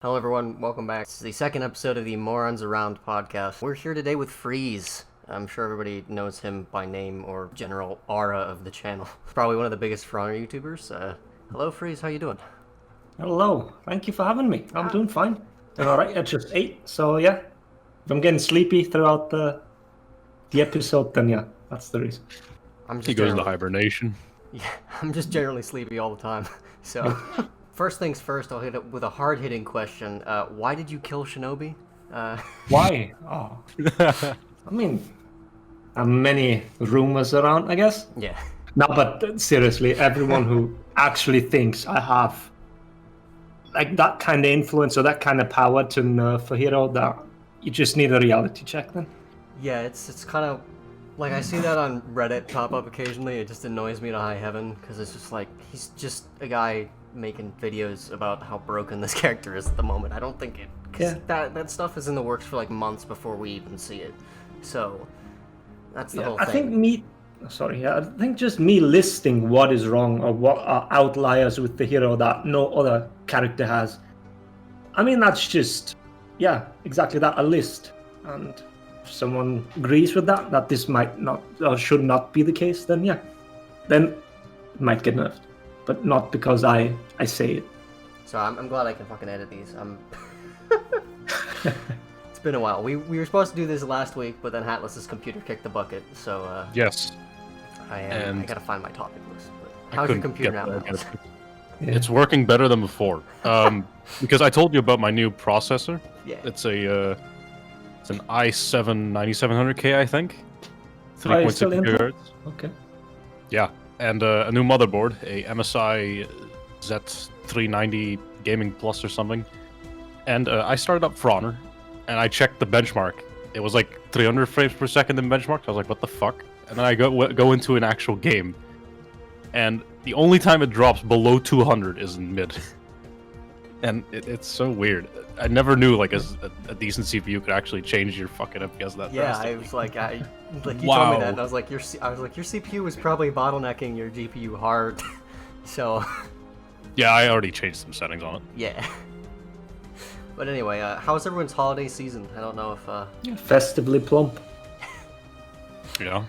Hello everyone, welcome back. This is the second episode of the Morons Around podcast. We're here today with Freeze. I'm sure everybody knows him by name or general aura of the channel. Probably one of the biggest For Honor YouTubers. Hello Freeze, how you doing? Hello, thank you for having me. I'm doing fine. Doing alright, I just ate, so yeah. If I'm getting sleepy throughout the episode, then yeah, that's the reason. He goes into hibernation. Yeah, I'm just generally sleepy all the time, so... First things first, I'll hit it with a hard-hitting question. Why did you kill Shinobi? Why? Oh. I mean, many rumors around, I guess. Yeah. No, but seriously, everyone who actually thinks I have like that kind of influence or that kind of power to nerf a hero, that you just need a reality check then. Yeah, it's kind of... Like, I see that on Reddit pop up occasionally. It just annoys me to high heaven, because it's just like, he's just a guy making videos about how broken this character is at the moment. I don't think it... Because that stuff is in the works for like months before we even see it. So, that's the whole thing. I think just me listing what is wrong or what are outliers with the hero that no other character has. I mean, that's just, yeah, exactly that, a list. And if someone agrees with that this might not or should not be the case, then yeah, then it might get nerfed. But not because I say it. So I'm glad I can fucking edit these. It's been a while. We were supposed to do this last week, but then Hatless's computer kicked the bucket, so yes. I gotta find my topic list. But how's your computer now? It's working better than before. Because I told you about my new processor. Yeah. It's an i7 9700K, I think. 3.6 gigahertz. Okay. Yeah. And a new motherboard, a MSI Z390 Gaming Plus or something. And I started up For Honor, and I checked the benchmark. It was like 300 frames per second in benchmark. I was like, what the fuck? And then I go into an actual game. And the only time it drops below 200 is in mid. And it's so weird. I never knew like a decent CPU could actually change your fucking FPS that fast. Yeah, I was like, you told me that, and I was like, your CPU is probably bottlenecking your GPU hard. So. Yeah, I already changed some settings on it. Yeah. But anyway, how's everyone's holiday season? I don't know if festively plump. Yeah.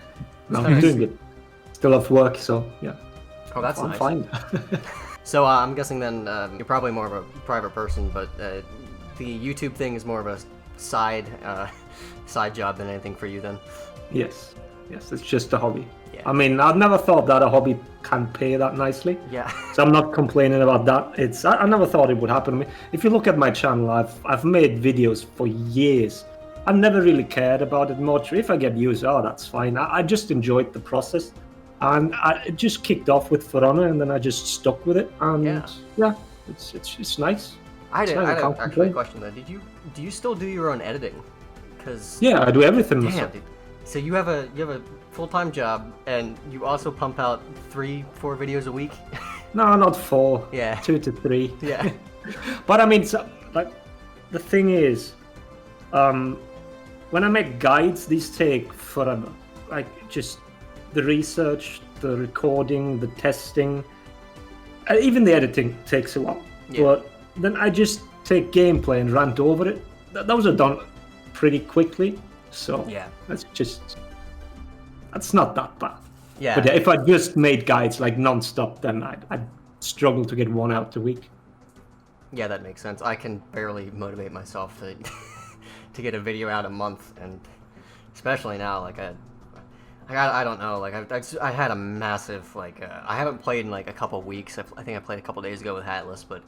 No, I'm doing good. Still off work, so yeah. Oh, that's nice. I'm fine. So I'm guessing then you're probably more of a private person, but the YouTube thing is more of a side job than anything for you then. Yes, it's just a hobby. Yeah. I mean, I've never thought that a hobby can pay that nicely. Yeah. So I'm not complaining about that. I never thought it would happen to me. If you look at my channel, I've made videos for years. I've never really cared about it much. If I get views, that's fine. I just enjoyed the process. And it just kicked off with For Honor, and then I just stuck with it. And yeah it's nice. I had actually a question though. Do you still do your own editing? Yeah, I do everything myself. Dude. So you have a full-time job, and you also pump out 3-4 videos a week? No, not 4. Yeah. 2 to 3. Yeah. But I mean, the thing is, when I make guides, these take forever. Like just the research, the recording, the testing, even the editing takes a while. Yeah. But then I just take gameplay and rant over it. Those are done pretty quickly, so yeah, that's not that bad. Yeah. But if I just made guides like non-stop, then I'd struggle to get one out a week. Yeah, that makes sense. I can barely motivate myself to to get a video out a month, and especially now, like I don't know, like I had a massive I haven't played in like a couple weeks. I think I played a couple days ago with Hatless, but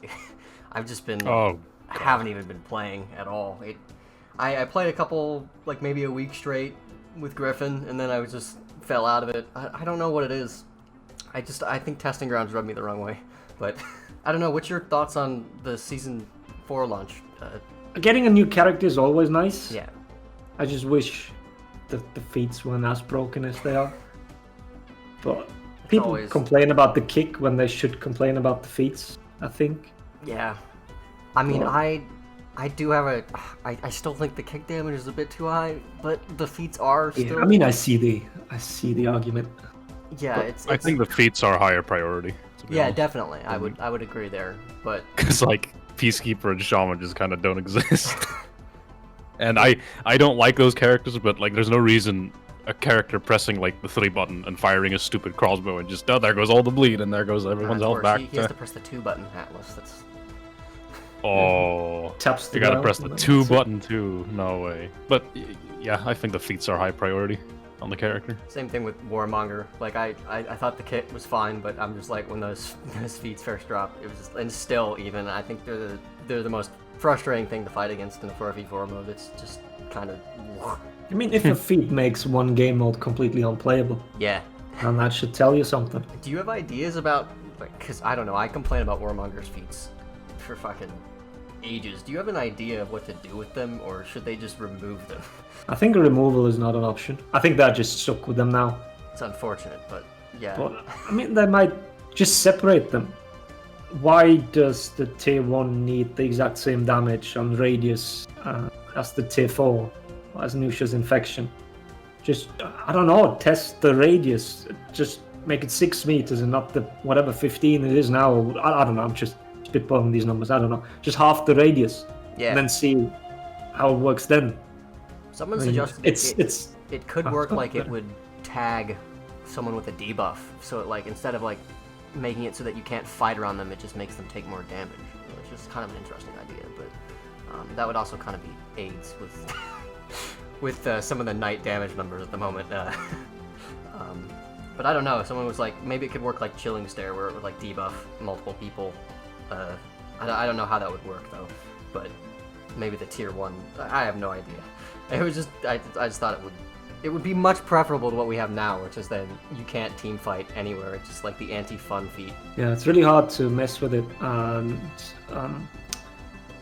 I've just been I haven't even been playing at all. I played a couple, like maybe a week straight with Griffin, and then I just fell out of it. I don't know what it is. I think Testing Grounds rubbed me the wrong way, but I don't know. What's your thoughts on the Season 4 launch? Getting a new character is always nice. Yeah. I just wish the feats weren't as broken as they are. But people complain about the kick when they should complain about the feats, I think. Yeah. I mean, I do have I still think the kick damage is a bit too high, but the feats are still... Yeah, I mean, I see the argument. Yeah, I think the feats are higher priority. Yeah, definitely. I would agree there, but... Because, like, Peacekeeper and Shaman just kind of don't exist. And I don't like those characters, but like there's no reason a character pressing like the 3 button and firing a stupid crossbow and just, oh, there goes all the bleed and there goes everyone's health back. He has to press the 2 button, Hatless. That's... Oh, Taps you gotta press the 2 button too. No way. But yeah, I think the feats are high priority on the character. Same thing with Warmonger. Like I thought the kit was fine, but I'm just like when those feats first dropped, it was just, and still even I think they're the most frustrating thing to fight against in the 4v4 mode. It's just kind of... I mean, if a feat makes one game mode completely unplayable, Yeah. then that should tell you something. Do you have ideas about... Because, I don't know, I complain about Warmonger's feats for fucking ages. Do you have an idea of what to do with them, or should they just remove them? I think a removal is not an option. I think they're just stuck with them now. It's unfortunate, but yeah. But, I mean, they might just separate them. Why does the tier 1 need the exact same damage on radius as the tier 4, as Nusha's infection? Just, I don't know, test the radius. Just make it 6 meters and not the whatever 15 it is now. I don't know, I'm just spitballing these numbers, I don't know. Just half the radius. Yeah. And then see how it works then. Someone I mean, suggested it could work Oh, like it okay. would tag someone with a debuff. So it, like, instead of like making it so that you can't fight around them, it just makes them take more damage. Which is kind of an interesting idea, but that would also kind of be aids with with some of the night damage numbers at the moment. But I don't know. Someone was like, maybe it could work like Chilling Stare, where it would like debuff multiple people. I don't know how that would work though, but maybe the tier 1. I have no idea. It was just I just thought it would be much preferable to what we have now, which is then you can't team fight anywhere. It's just like the anti-fun feat. Yeah, it's really hard to mess with it, and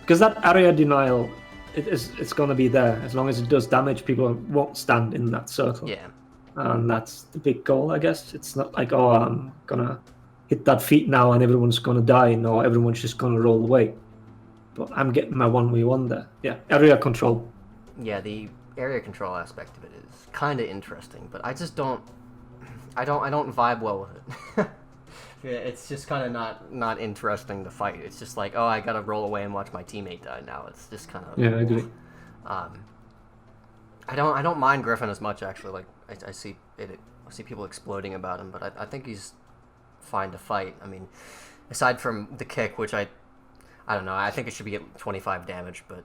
because that area denial, it's gonna be there as long as it does damage. People won't stand in that circle. Yeah. And that's the big goal, I guess. It's not like, oh, I'm gonna hit that feat now and everyone's gonna die. No, everyone's just gonna roll away. But I'm getting my 1v1 there. Yeah, area control. Yeah, the area control aspect of it is kind of interesting, but I just don't. I don't vibe well with it. Yeah, it's just kind of not interesting to fight. It's just like, oh, I gotta roll away and watch my teammate die now. It's just kind of... Yeah, I agree. I don't mind Griffin as much, actually. Like, I see people exploding about him, but I think he's fine to fight. I mean, aside from the kick, which I don't know, I think it should be at 25 damage, but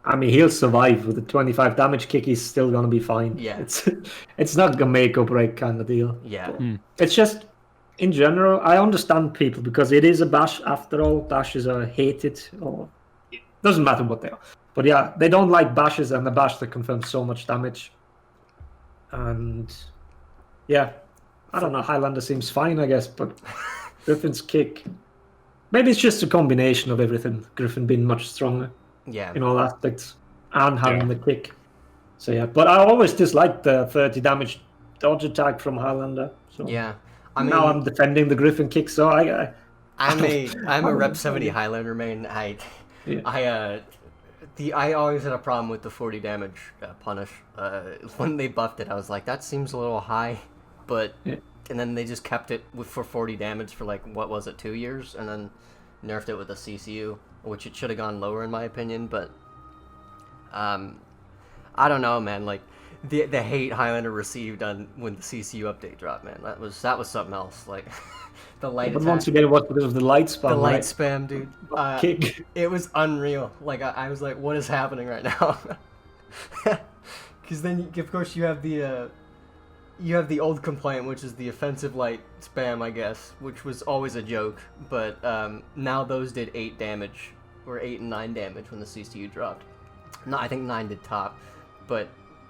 I mean, he'll survive with the 25 damage kick. He's still gonna be fine. Yeah. It's not gonna make or break kind of deal. Yeah. It's just, in general, I understand people because it is a bash after all. Bashes are hated, or it doesn't matter what they are. But yeah, they don't like bashes, and the bash that confirms so much damage. And yeah, I don't know. Highlander seems fine, I guess, but Griffin's kick. Maybe it's just a combination of everything. Griffin being much stronger. Yeah. In all aspects, and having the kick. So yeah, but I always disliked the 30 damage dodge attack from Highlander. So Yeah. I mean, now I'm defending the Griffin kick, so I'm a Rep 70 Highlander main. I always had a problem with the 40 damage punish. When they buffed it, I was like, that seems a little high, but and then they just kept it for 40 damage for like, what was it, 2 years, and then nerfed it with a CCU, which it should have gone lower in my opinion. But I don't know, man. Like the hate Highlander received when the CCU update dropped, man. That was something else. Like the light. But once again, it was because of the light spam. The light right? spam, dude. Kick. It was unreal. Like I was like, what is happening right now? Because then, of course, you have the old complaint, which is the offensive light spam, I guess, which was always a joke. But now those did 8 damage, or 8 and 9 damage when the CCU dropped. No, I think 9 did top,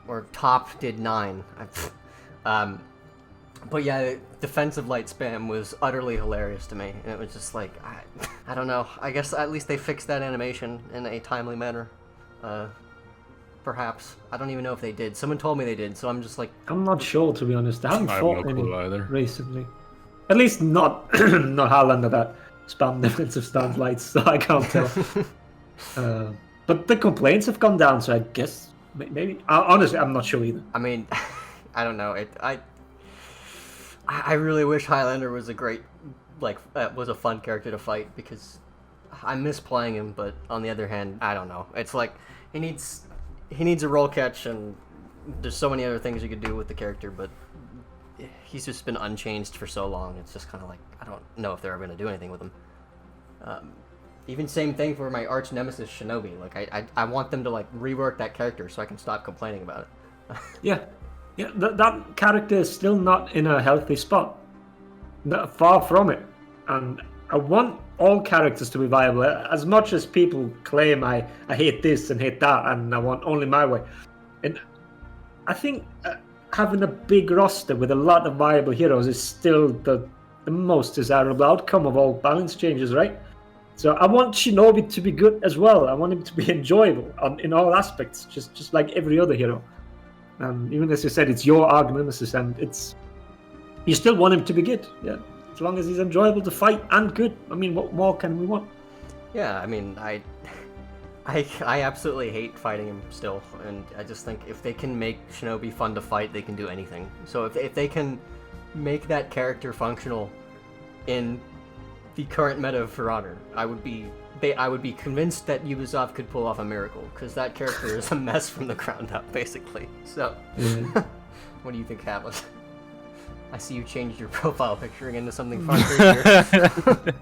or top did 9. But yeah, defensive light spam was utterly hilarious to me, and it was just like, I don't know. I guess at least they fixed that animation in a timely manner. Perhaps. I don't even know if they did. Someone told me they did, so I'm just like... I'm not sure, to be honest. I haven't I have fought no any clue either. recently. At least not not Highlander that spam defensive stance lights, so I can't tell. But the complaints have gone down, so I guess maybe... honestly, I'm not sure either. I mean, I don't know. I really wish Highlander was a great, was a fun character to fight, because I miss playing him, but on the other hand, I don't know. It's like he needs a roll catch, and there's so many other things you could do with the character, but he's just been unchanged for so long. It's just kind of like I don't know if they're ever gonna do anything with him. Even same thing for my arch nemesis Shinobi. Like I want them to like rework that character so I can stop complaining about it. Yeah, that character is still not in a healthy spot. Far from it. And I want all characters to be viable. As much as people claim I hate this and hate that and I want only my way. And I think having a big roster with a lot of viable heroes is still the most desirable outcome of all balance changes, right? So I want Shinobi to be good as well. I want him to be enjoyable in all aspects, just like every other hero. Even as you said, it's your arch nemesis, and you still want him to be good. Yeah, as long as he's enjoyable to fight and good. I mean, what more can we want? Yeah, I mean, I absolutely hate fighting him still, and I just think if they can make Shinobi fun to fight, they can do anything. So if they can make that character functional in the current meta of For Honor, I would be convinced that Ubisoft could pull off a miracle, because that character is a mess from the ground up, basically. So, what do you think, Hatless? I see you changed your profile picturing into something fun here.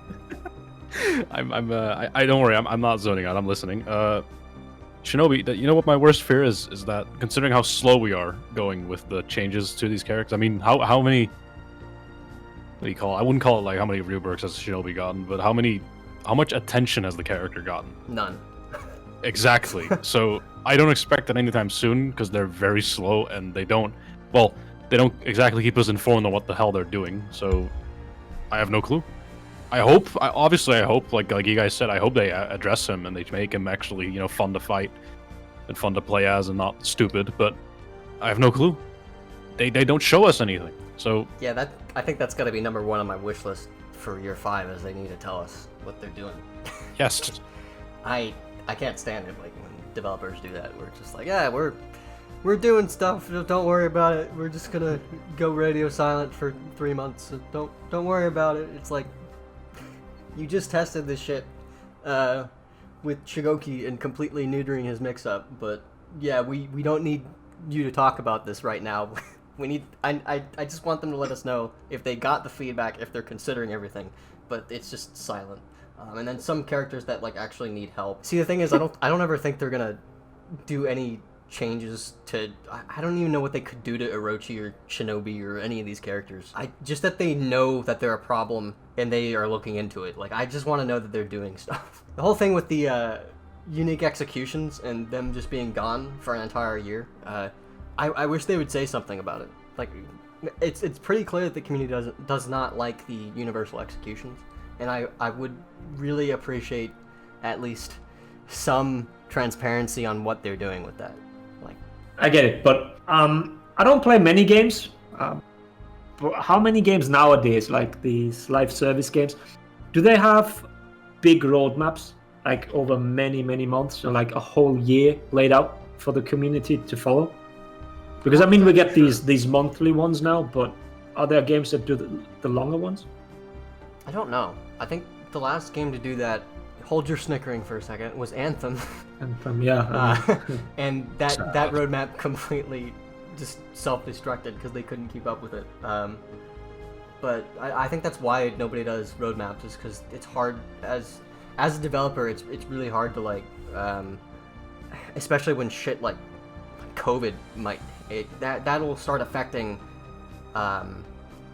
I don't worry, I'm not zoning out, I'm listening. Shinobi, you know what my worst fear is that considering how slow we are going with the changes to these characters, I mean, how many, what do you call it? I wouldn't call it like how many reworks has Shinobi gotten, but how much attention has the character gotten? None. Exactly. So I don't expect that anytime soon, because they're very slow and they don't exactly keep us informed on what the hell they're doing. So I have no clue. I hope, like you guys said, I hope they address him and they make him actually, fun to fight and fun to play as and not stupid. But I have no clue. They don't show us anything. So yeah, I think that's got to be number one on my wish list for year 5, is they need to tell us what they're doing. Yes. I can't stand it, like when developers do that. We're just like, yeah, we're doing stuff. Don't worry about it. We're just gonna go radio silent for 3 months. So don't worry about it. It's like, you just tested this shit with Shigoki and completely neutering his mix-up. But yeah, we don't need you to talk about this right now. I just want them to let us know if they got the feedback, if they're considering everything, but it's just silent. And then some characters that like actually need help. See, the thing is, I don't ever think they're gonna do any changes to. I don't even know what they could do to Orochi or Shinobi or any of these characters. Just that they know that they're a problem and they are looking into it. Like, I just want to know that they're doing stuff. The whole thing with the unique executions and them just being gone for an entire year. I wish they would say something about it. Like, it's pretty clear that the community does not like the universal executions, and I would really appreciate at least some transparency on what they're doing with that. Like, I get it, but I don't play many games. But how many games nowadays, like these live service games, do they have big roadmaps, like over many months, or like a whole year laid out for the community to follow? Because I mean, we get these monthly ones now, but are there games that do the longer ones? I don't know. I think the last game to do that, hold your snickering for a second, was Anthem. Anthem, yeah. And that roadmap completely just self-destructed because they couldn't keep up with it. But I think that's why nobody does roadmaps, is because it's hard as a developer. It's really hard to like, especially when shit like COVID that'll start affecting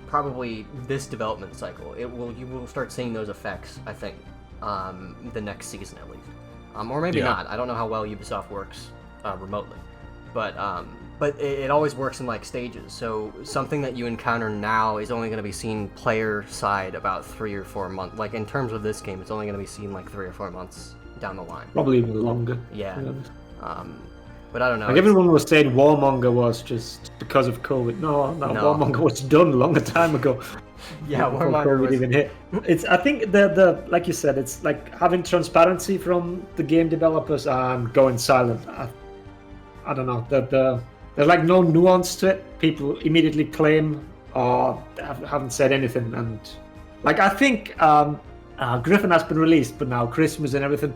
probably this development cycle. You will start seeing those effects, I think, the next season at least, or maybe not. I don't know how well Ubisoft works remotely, but it always works in like stages. So something that you encounter now is only going to be seen player side about 3 or 4 months. Like in terms of this game, it's only going to be seen like 3 or 4 months down the line. Probably even longer. Yeah. But I don't know. Like everyone was saying Warmonger was just because of COVID. No. Warmonger was done a longer time ago. Yeah, Warmonger was even hit. I think the like you said, it's like having transparency from the game developers and going silent. I don't know. There's like no nuance to it. People immediately claim or haven't said anything, and like I think Griffin has been released, but now Christmas and everything.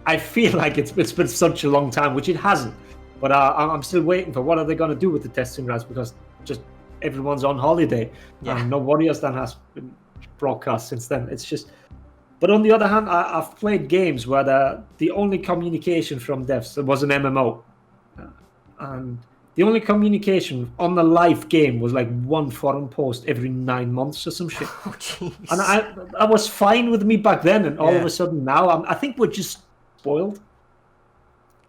I feel like it's been such a long time, which it hasn't. But I'm still waiting for what are they going to do with the testing grounds, because just everyone's on holiday and nobody else then has been broadcast since then. It's just. But on the other hand, I've played games where the only communication from devs was an MMO, and the only communication on the live game was like one forum post every 9 months or some shit. Oh, jeez. And I was fine with me back then, and all of a sudden now I think we're just spoiled.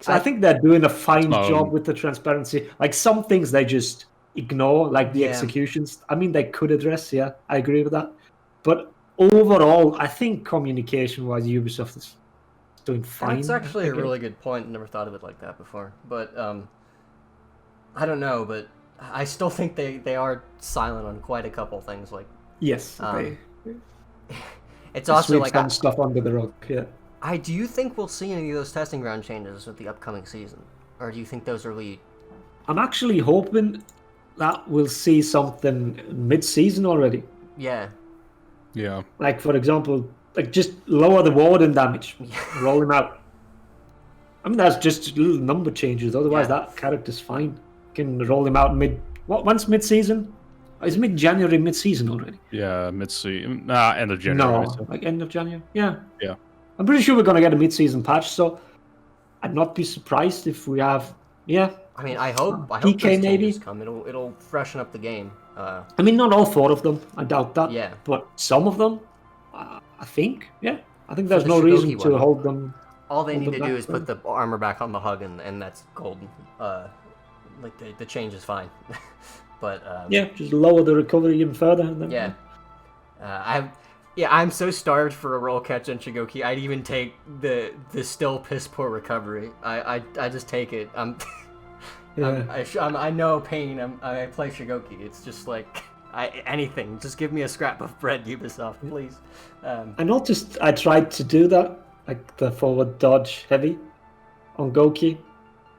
So I think they're doing a fine job with the transparency. Like some things they just ignore, like the executions. I mean, they could address. Yeah, I agree with that. But overall, I think communication-wise, Ubisoft is doing fine. That's actually a really good point. Never thought of it like that before. But I don't know. But I still think they are silent on quite a couple things. Like yes, it's also like some stuff under the rug. Yeah. Do you think we'll see any of those testing ground changes with the upcoming season, or do you think those are really? I'm actually hoping that we'll see something mid-season already. Yeah. Yeah. Like for example, like just lower the warden damage, roll him out. I mean, that's just little number changes. Otherwise, that character's fine. You can roll him out once mid-season. Is mid-January mid-season already? Yeah, mid-season. End of January. No, like end of January. Yeah. Yeah. I'm pretty sure we're gonna get a mid-season patch, so I'd not be surprised if we have. Yeah. I mean, I hope PK those changes maybe come. It'll freshen up the game. I mean, not all 4 of them. I doubt that. Yeah. But some of them, I think. Yeah. I think there's no reason to hold them. All they need to do is put the armor back on the hug, and that's golden. Like the change is fine. But just lower the recovery even further. And then, I'm so starved for a roll catch on Shigoki. I'd even take the still piss poor recovery. I just take it. I know pain. I play Shigoki. It's just like anything. Just give me a scrap of bread, Ubisoft, please. I noticed I tried to do that, like the forward dodge heavy on Goki.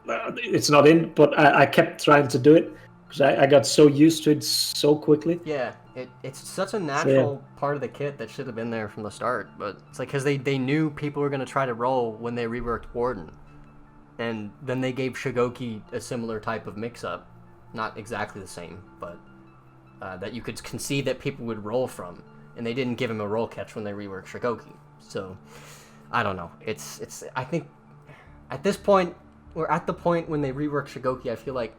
It's not in, but I kept trying to do it because I got so used to it so quickly. Yeah, it's such a natural part of the kit that should have been there from the start. But it's like because they knew people were going to try to roll when they reworked Warden. And then they gave Shigoki a similar type of mix-up. Not exactly the same, but that you could concede that people would roll from. And they didn't give him a roll catch when they reworked Shigoki. So, I don't know. I think, at this point, we're at the point when they reworked Shigoki, I feel like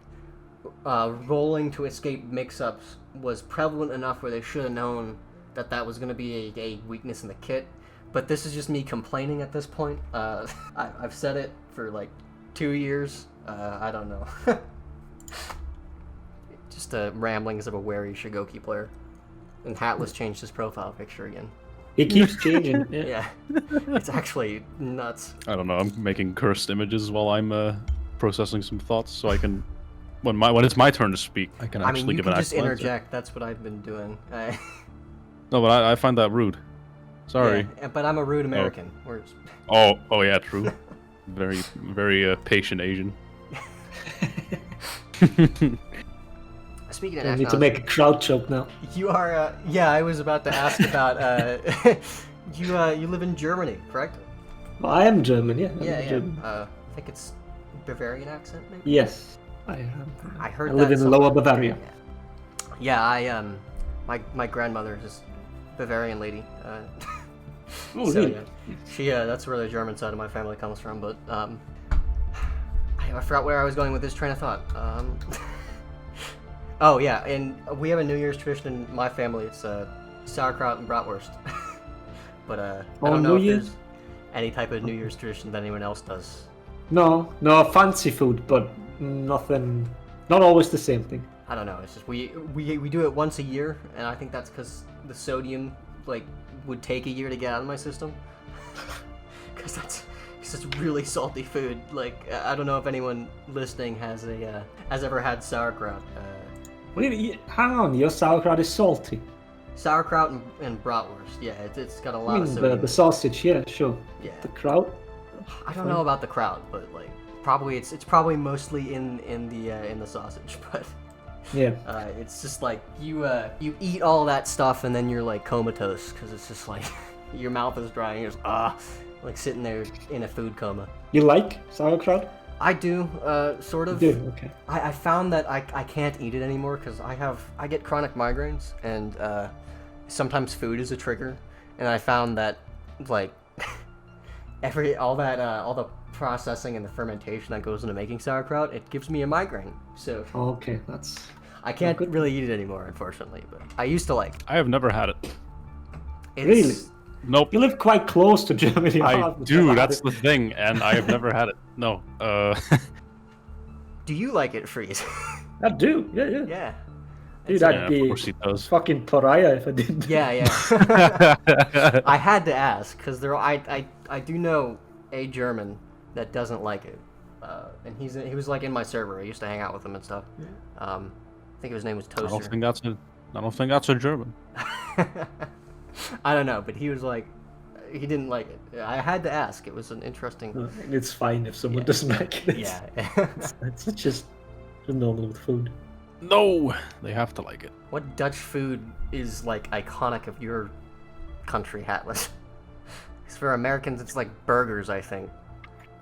rolling to escape mix-ups was prevalent enough where they should have known that was going to be a weakness in the kit. But this is just me complaining at this point. I've said it for like 2 years. I don't know. Just ramblings of a wary Shigoki player. And Hatless changed his profile picture again. It keeps changing. Yeah. It's actually nuts. I don't know. I'm making cursed images while I'm processing some thoughts, so I can, when it's my turn to speak, I can actually give an just actual interject. answer. That's what I've been doing. No, but I find that rude. Sorry. Yeah, but I'm a rude American. Oh yeah, true. Very, very patient Asian. Speaking of I need to make a crowd choke now. You are, I was about to ask about, you live in Germany, correct? Well, I am German, yeah. German. I think it's Bavarian accent, maybe? Yes, I am. I heard I live in Lower Bavaria. Yeah, my grandmother is Bavarian lady. Oh, so, really? Yeah. She, that's where the German side of my family comes from, but, I forgot where I was going with this train of thought. Oh yeah, and we have a New Year's tradition in my family. It's sauerkraut and bratwurst. But I don't know if there's any type of New Year's tradition that anyone else does. No, fancy food, but nothing. Not always the same thing. I don't know. It's just we do it once a year, and I think that's because the sodium would take a year to get out of my system. Because it's really salty food. I don't know if anyone listening has ever had sauerkraut. Hang on, your sauerkraut is salty. Sauerkraut and bratwurst, yeah, it's got a lot of sodium. The sausage, yeah, sure. Yeah. The kraut. I don't know about the kraut, but probably it's probably mostly in the sausage, but yeah, it's just you eat all that stuff and then you're comatose because it's just your mouth is dry and you're just like sitting there in a food coma. You like sauerkraut? I do, sort of. You do? Okay. I found that I can't eat it anymore because I get chronic migraines, and sometimes food is a trigger, and I found that like all the processing and the fermentation that goes into making sauerkraut, it gives me a migraine. So Okay, that's... I can't really eat it anymore, unfortunately. But I used to like. I have never had it. It's, Really? Nope. You live quite close to Germany. I do. That's the thing, and I have never had it. No. Do you like it, Freeze? I do. Yeah. Yeah. Dude, Yeah, I'd of be course he does. fucking pariah if I didn't. Yeah. I had to ask because I do know a German that doesn't like it, and he was like in my server. I used to hang out with him and stuff. I think his name was Toaster. I don't think that's a German. I don't know, but he was like, he didn't like it. I had to ask. It was an interesting. It's fine if someone Yeah. doesn't like it. Yeah. It's just normal with food. No, they have to like it. What Dutch food is like iconic of your country, Hatless? 'Cause for Americans, it's like burgers, I think.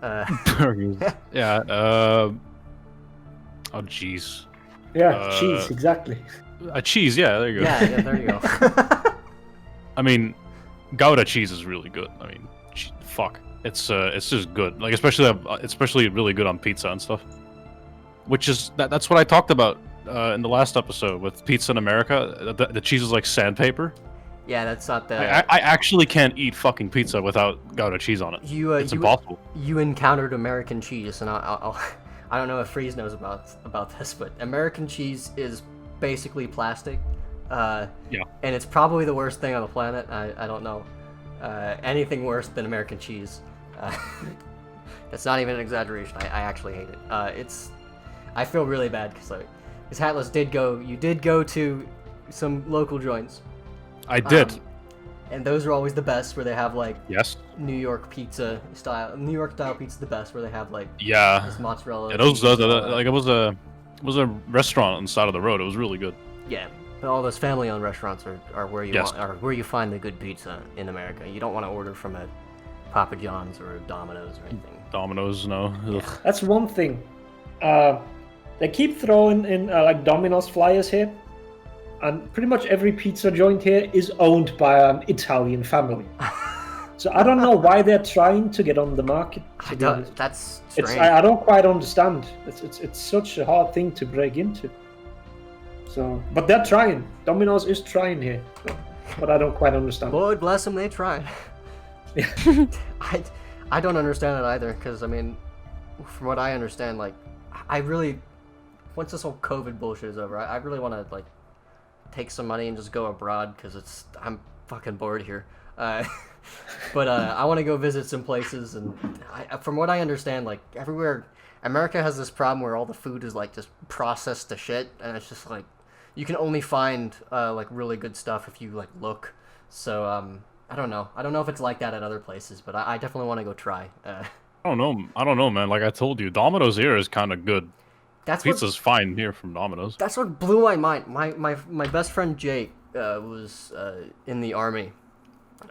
Burgers. Yeah. Oh, jeez. Yeah, cheese, exactly. Cheese. Yeah, there you go. Yeah, there you go. I mean, Gouda cheese is really good. I mean, fuck, it's just good. Like especially really good on pizza and stuff. Which is that's what I talked about in the last episode with pizza in America. The cheese is like sandpaper. Yeah, that's not the. I actually can't eat fucking pizza without Gouda cheese on it. It's impossible. You encountered American cheese, and I don't know if Freeze knows about this, but American cheese is basically plastic. Yeah. And it's probably the worst thing on the planet. I don't know anything worse than American cheese. That's not even an exaggeration. I actually hate it. I feel really bad because Hatless you did go to some local joints. I did. And those are always the best, where they have like Yes. New York style pizza, the best, where they have like Yeah. this mozzarella. Yeah, those cheese and all that. like it was a restaurant on the side of the road. It was really good. Yeah, but all those family-owned restaurants are where you Yes. are where you find the good pizza in America. You don't want to order from a Papa John's or a Domino's or anything. Domino's, no. Yeah. Ugh. That's one thing. They keep throwing in like Domino's flyers here, and pretty much every pizza joint here is owned by an Italian family. So I don't know why they're trying to get on the market. To be honest. That's strange. I don't quite understand. It's such a hard thing to break into. So, but they're trying. Domino's is trying here, but I don't quite understand. Lord bless them, they tried. Yeah. I don't understand it either, because I mean, from what I understand, like, I really, once this whole COVID bullshit is over, I really want to like take some money and just go abroad, because I'm fucking bored here. But I want to go visit some places, and from what I understand, like everywhere, America has this problem where all the food is like just processed to shit, and it's just like you can only find like really good stuff if you like look. So I don't know if it's like that at other places, but I definitely want to go try. I don't know, man. Like I told you, Domino's here is kind of good. Pizza's fine here from Domino's. That's what blew my mind. My best friend Jake was in the army,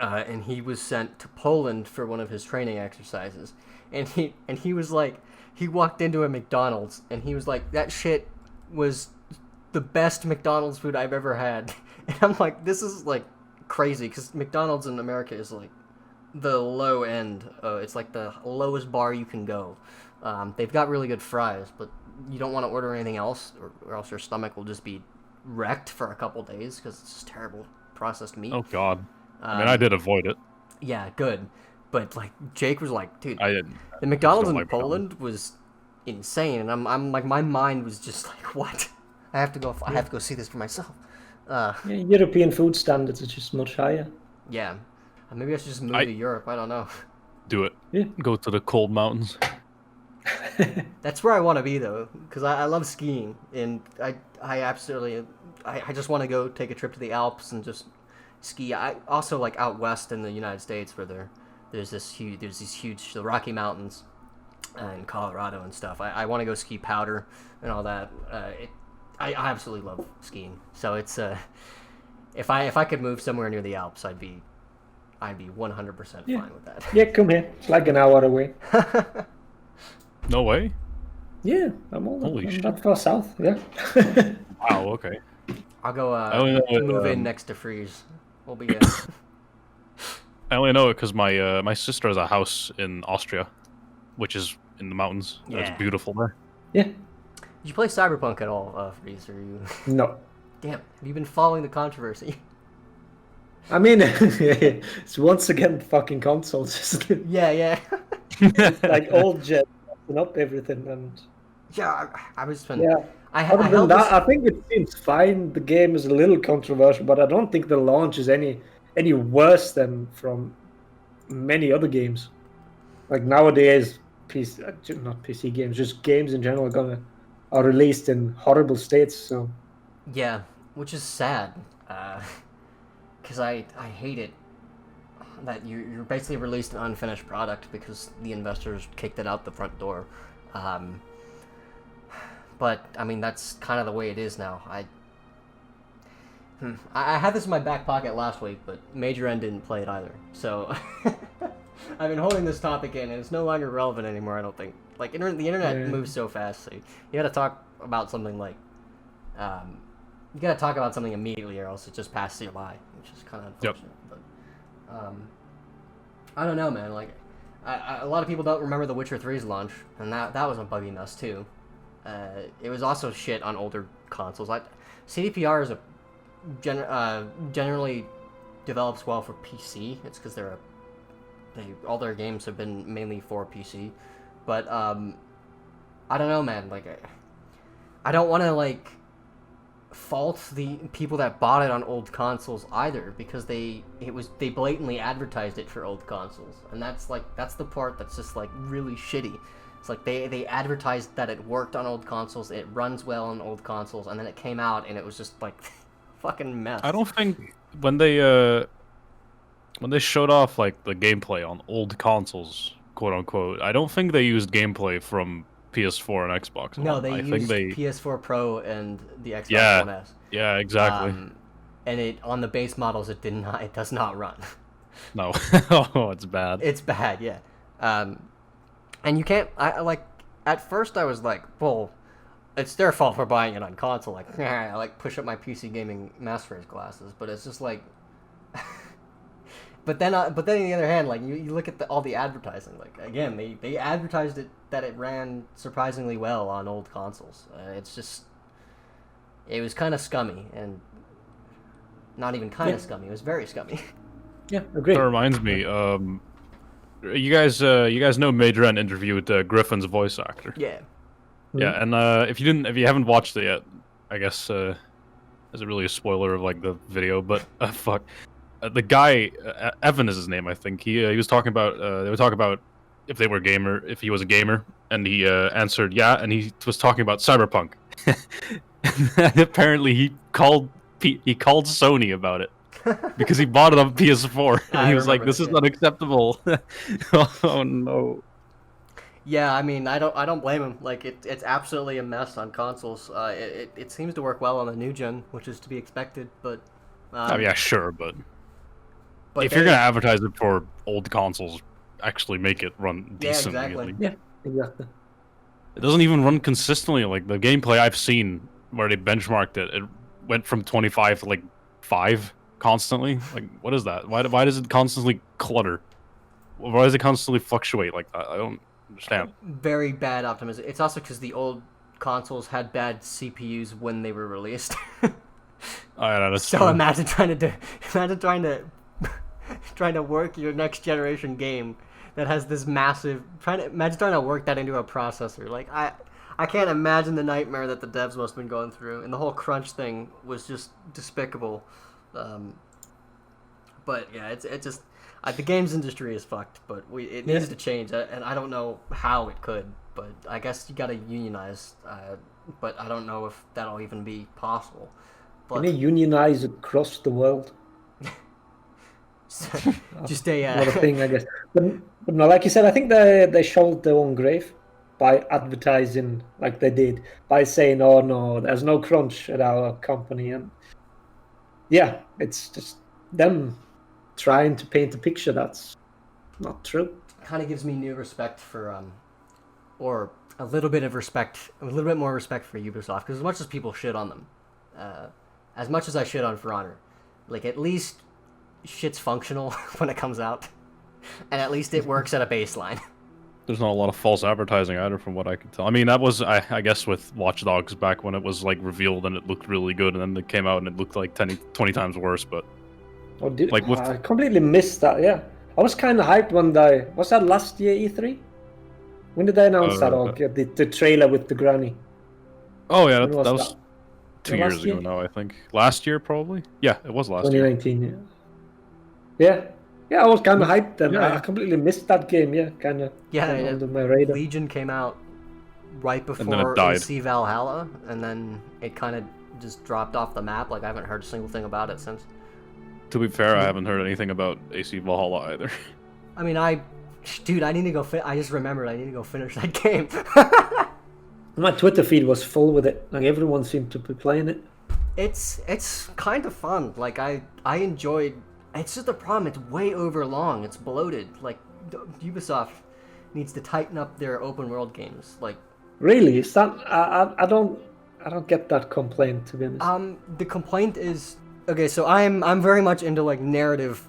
and he was sent to Poland for one of his training exercises, and he was like, he walked into a McDonald's and he was like, that shit was the best McDonald's food I've ever had, and I'm like, this is like crazy, because McDonald's in America is like the low end. It's like the lowest bar you can go. They've got really good fries, but you don't want to order anything else, or else your stomach will just be wrecked for a couple days, because it's just terrible processed meat. Oh God. I mean, I did avoid it. Yeah, good. But like Jake was like, dude, I didn't. the McDonald's in like Poland was insane, and I'm like, my mind was just like, what? I have to go see this for myself. Yeah, European food standards are just much higher. Yeah. Maybe I should just move to Europe. I don't know. Do it. Yeah. Go to the cold mountains. That's where I want to be, though, because I love skiing, and I just want to go take a trip to the Alps and just ski. I also like out west in the United States, where there's these huge the Rocky Mountains and Colorado and stuff. I want to go ski powder and all that. I absolutely love skiing. So it's if I could move somewhere near the Alps, I'd be I'd be 100% Yeah. fine with that. Yeah, come here. It's like an hour away. No way. Yeah, I'm that far south. Yeah. Wow. Okay. I'll go only know move in next to Freeze. We'll be in. I only know it because my sister has a house in Austria, which is in the mountains. Yeah. It's beautiful there. Yeah. Did you play Cyberpunk at all, Freeze? Or you? No. Damn, have you been following the controversy? I mean, it's once again fucking consoles, isn't it? Yeah. Like old gen messing up everything, and Yeah, I was been. yeah. I Other than held that, this. I think it seems fine. The game is a little controversial, but I don't think the launch is any worse than from many other games. Like nowadays, not PC games, just games in general are released in horrible states. So Yeah, which is sad, because I hate it that you're basically released an unfinished product because the investors kicked it out the front door. But I mean that's kind of the way it is now. I had this in my back pocket last week, but Major N didn't play it either. So I've been holding this topic in, and it's no longer relevant anymore. I don't think. Like the internet moves so fast, so you got to talk about something like. You gotta talk about something immediately, or else it just passes you by, which is kind of unfortunate. Yep. But I don't know, man. Like, a lot of people don't remember The Witcher 3's launch, and that was a buggy mess too. It was also shit on older consoles. CDPR is generally develops well for PC. It's because all their games have been mainly for PC. But I don't know, man. Like, I don't want to like fault the people that bought it on old consoles either, because they blatantly advertised it for old consoles, and that's the part that's just like really shitty. It's like they advertised that it worked on old consoles, it runs well on old consoles, and then it came out and it was just like fucking mess. I don't think when they showed off like the gameplay on old consoles, quote unquote, I don't think they used gameplay from PS4 and Xbox. No, they used PS4 Pro and the Xbox One S. Yeah, exactly. And it on the base models, it does not run. No, oh, it's bad. It's bad, yeah. And you can't. At first I was like, well, it's their fault for buying it on console. Like, I like push up my PC gaming master race glasses, but it's just like. But then on the other hand, like you look at all the advertising. Like again, they advertised it that it ran surprisingly well on old consoles. It's just, it was kind of scummy, and not even kind of scummy. It was very scummy. Yeah, agree. That reminds me. You guys know Major N interviewed Griffin's voice actor. Yeah. Yeah, and if you haven't watched it yet, I guess is it really a spoiler of like the video? But fuck. The guy, Evan is his name, I think. He was talking about. They were talking about if he was a gamer, and he answered yeah, and he was talking about Cyberpunk. And apparently, he called Sony about it because he bought it on PS4, and he was like, "This is unacceptable." Oh no. Yeah, I mean, I don't blame him. Like, it's absolutely a mess on consoles. It seems to work well on the new gen, which is to be expected. But yeah, sure, but if you're gonna advertise it for old consoles, actually make it run decently. Yeah, exactly. Yeah, exactly. It doesn't even run consistently. Like the gameplay I've seen where they benchmarked it, it went from 25 to like 5 constantly. Like, what is that? Why does it constantly clutter? Why does it constantly fluctuate like that? I don't understand. Very bad optimism. It's also because the old consoles had bad CPUs when they were released. So imagine trying to work your next generation game that has this massive. Imagine trying to work that into a processor. Like I can't imagine the nightmare that the devs must have been going through, and the whole crunch thing was just despicable. But yeah, it's just the games industry is fucked. But it needs to change, and I don't know how it could. But I guess you gotta unionize. But I don't know if that'll even be possible. But, can they unionize across the world? Just a not a thing, I guess. But no, like you said, I think they shoveled their own grave by advertising like they did, by saying, "Oh no, there's no crunch at our company," and yeah, it's just them trying to paint a picture that's not true. Kind of gives me new respect for, or a little bit more respect for Ubisoft, because as much as people shit on them, as much as I shit on For Honor, like, at least shit's functional when it comes out, and at least it works at a baseline. There's not a lot of false advertising either, from what I can tell. I mean, that was, I guess, with Watch Dogs back when it was, like, revealed and it looked really good, and then it came out and it looked like 20 times worse, but... Oh, did like with... I completely missed that, yeah. I was kind of hyped when was that last year, E3? When did they announce that? Or the trailer with the granny? Oh, yeah, that was 2 Last years ago year? now, I think. Last year, probably? Yeah, it was last year. 2019, yeah. Yeah, I was kind of hyped then. I completely missed that game, yeah. Kind of under my radar. Legion came out right then before it died. AC Valhalla, and then it kind of just dropped off the map. Like, I haven't heard a single thing about it since. To be fair, I haven't heard anything about AC Valhalla either. I mean, dude, I need to go. I just remembered I need to go finish that game. My Twitter feed was full with it. Like, everyone seemed to be playing it. It's kind of fun. Like, I enjoyed. It's just the problem. It's way over long. It's bloated. Like, Ubisoft needs to tighten up their open world games. Like, really, is that? I don't get that complaint, to be honest. The complaint is okay. So I'm very much into, like, narrative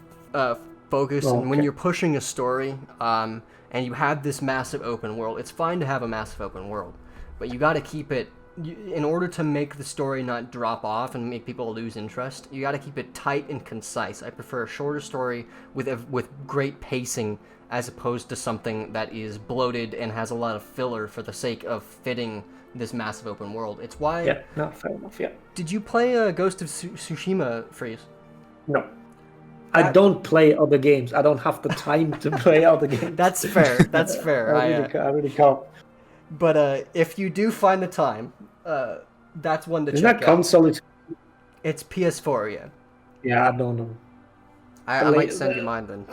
focus, and when you're pushing a story, and you have this massive open world, it's fine to have a massive open world, but you got to keep it. In order to make the story not drop off and make people lose interest, you got to keep it tight and concise. I prefer a shorter story with great pacing, as opposed to something that is bloated and has a lot of filler for the sake of fitting this massive open world. It's why. Yeah, no, fair enough. Yeah. Did you play Ghost of Tsushima, Freeze? No. I don't play other games. I don't have the time to play other games. That's fair. That's fair. I really can't. But if you do find the time, that's one to Isn't check that console? It's PS4, yeah. Yeah, I don't know. I might send you mine then.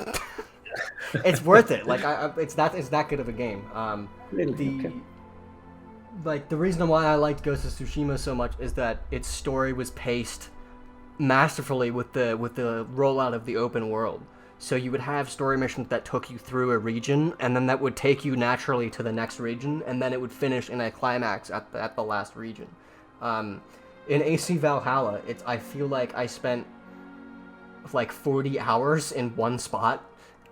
It's worth it. Like, it's that good of a game. Really? Okay. Like, the reason why I liked Ghost of Tsushima so much is that its story was paced masterfully with the rollout of the open world. So you would have story missions that took you through a region, and then that would take you naturally to the next region, and then it would finish in a climax at the last region. In AC Valhalla, I feel like I spent like 40 hours in one spot,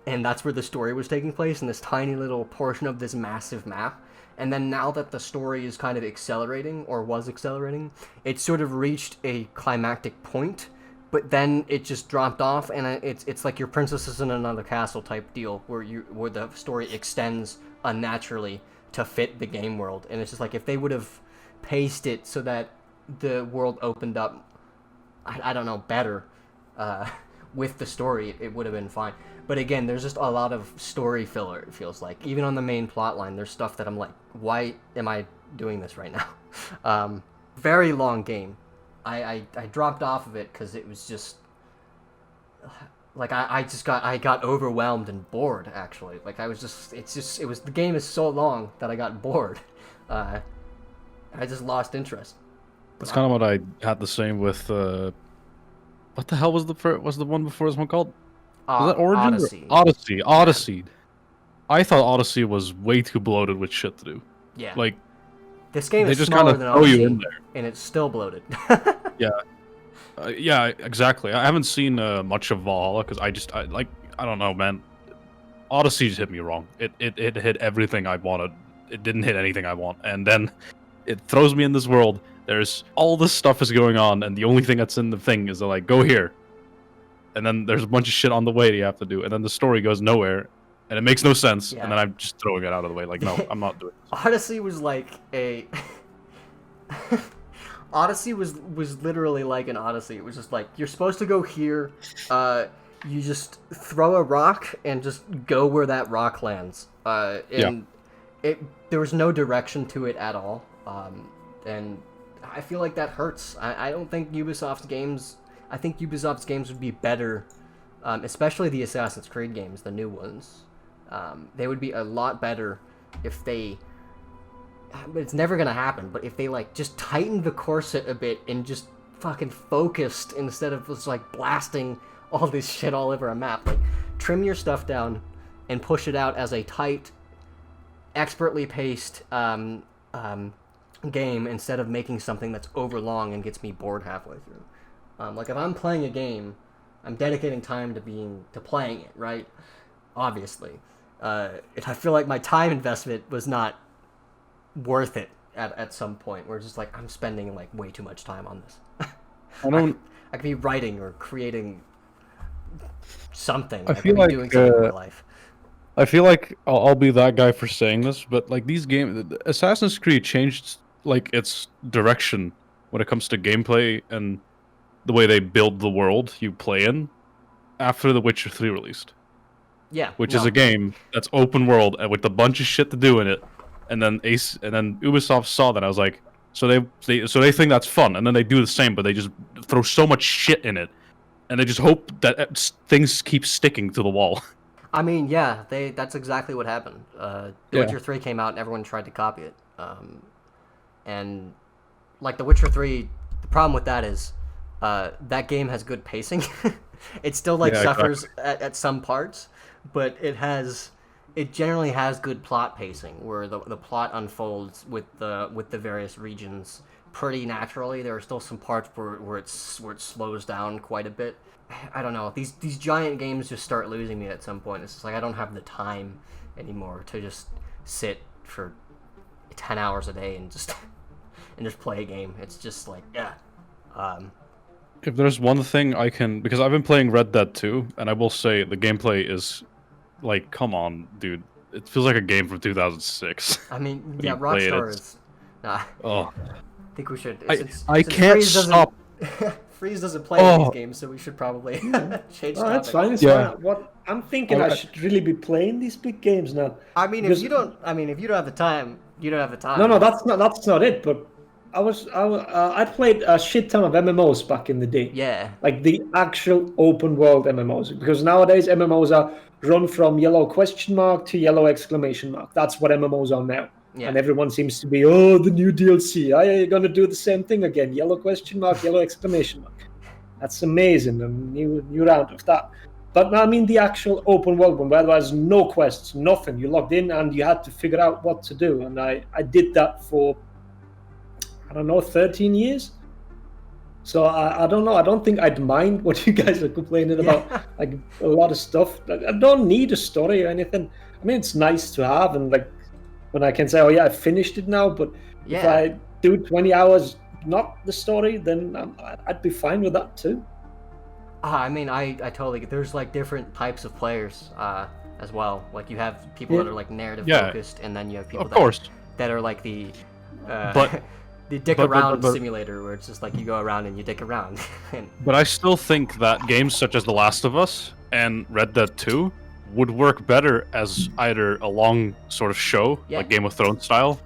and that's where the story was taking place, in this tiny little portion of this massive map. And then now that the story is kind of accelerating, or was accelerating, it sort of reached a climactic point, but then it just dropped off, and it's like your princess is in another castle type deal, where the story extends unnaturally to fit the game world. And it's just like, if they would have paced it so that the world opened up, I don't know, better with the story, it would have been fine. But again, there's just a lot of story filler, it feels like. Even on the main plot line, there's stuff that I'm like, why am I doing this right now? Very long game. I dropped off of it because it was just... Like, I got overwhelmed and bored, actually. Like, the game is so long that I got bored. I just lost interest. That's kind of what I had the same with, what the hell was the one before this one called? Was that Origin? Odyssey. I thought Odyssey was way too bloated with shit to do. Yeah. Like, this game is just smaller kind than of throw Odyssey, you in there. And it's still bloated. Yeah. Yeah, exactly. I haven't seen much of Valhalla because I don't know, man. Odyssey just hit me wrong. It hit everything I wanted. It didn't hit anything I want. And then it throws me in this world. There's all this stuff is going on, and the only thing that's in the thing is like, go here. And then there's a bunch of shit on the way that you have to do, and then the story goes nowhere, and it makes no sense, and then I'm just throwing it out of the way. Like, no, I'm not doing this. Odyssey was like a... Odyssey was literally like an Odyssey. It was just like, you're supposed to go here, you just throw a rock and just go where that rock lands. There was no direction to it at all. And I feel like that hurts. I don't think Ubisoft's games... I think Ubisoft's games would be better, especially the Assassin's Creed games, the new ones. They would be a lot better if they... But it's never going to happen, but if they, like, just tightened the corset a bit and just fucking focused instead of just like blasting all this shit all over a map. Like, trim your stuff down and push it out as a tight, expertly paced game instead of making something that's overlong and gets me bored halfway through. Like, if I'm playing a game, I'm dedicating time to playing it, right? Obviously. And I feel like my time investment was not worth it at some point, where it's just like, I'm spending like way too much time on this. I could be writing or creating something. I feel could like be doing something in my life. I feel like I'll be that guy for saying this, but like these games, Assassin's Creed changed like its direction when it comes to gameplay and the way they build the world you play in after The Witcher 3 released. Yeah, which is a game that's open world and with a bunch of shit to do in it, and then Ubisoft saw that. I was like, so they think that's fun, and then they do the same, but they just throw so much shit in it, and they just hope that things keep sticking to the wall. I mean, yeah, that's exactly what happened. The Witcher 3 came out and everyone tried to copy it. And like The Witcher 3, the problem with that is that game has good pacing. It still suffers at some parts, but it generally has good plot pacing where the plot unfolds with the various regions pretty naturally. There are still some parts where it slows down quite a bit. I don't know. These giant games just start losing me at some point. It's just like I don't have the time anymore to just sit for 10 hours a day and just play a game. It's just like, yeah. If there's one thing I can, because I've been playing Red Dead 2, and I will say the gameplay is like, come on, dude. It feels like a game from 2006. I mean, yeah, Rockstar is. Nah. Oh. I think we should. I can't stop. Freeze doesn't play these games, so we should probably change topic. That's fine. It's fine. What I'm thinking, I should really be playing these big games now. I mean, if you don't have the time, you don't have the time. No, that's not it. But I played a shit ton of MMOs back in the day. Yeah. Like the actual open world MMOs, because nowadays MMOs are run from yellow question mark to yellow exclamation mark. That's what MMOs are now. Yeah. And everyone seems to be, the new DLC. Are you going to do the same thing again? Yellow question mark, yellow exclamation mark. That's amazing. A new round of that. But I mean the actual open world one, where there was no quests, nothing. You logged in and you had to figure out what to do. And I did that for, 13 years. So I don't know. I don't think I'd mind what you guys are complaining about. Like a lot of stuff. I don't need a story or anything. I mean, it's nice to have, and like, when I can say, I finished it now, but if I do 20 hours, not the story, then I'd be fine with that too. I mean, I totally get. There's like different types of players as well. Like you have people that are like narrative focused, and then you have people that are like the the dick around simulator, where it's just like you go around and you dick around. But I still think that games such as The Last of Us and Red Dead 2 would work better as either a long sort of show, like Game of Thrones style,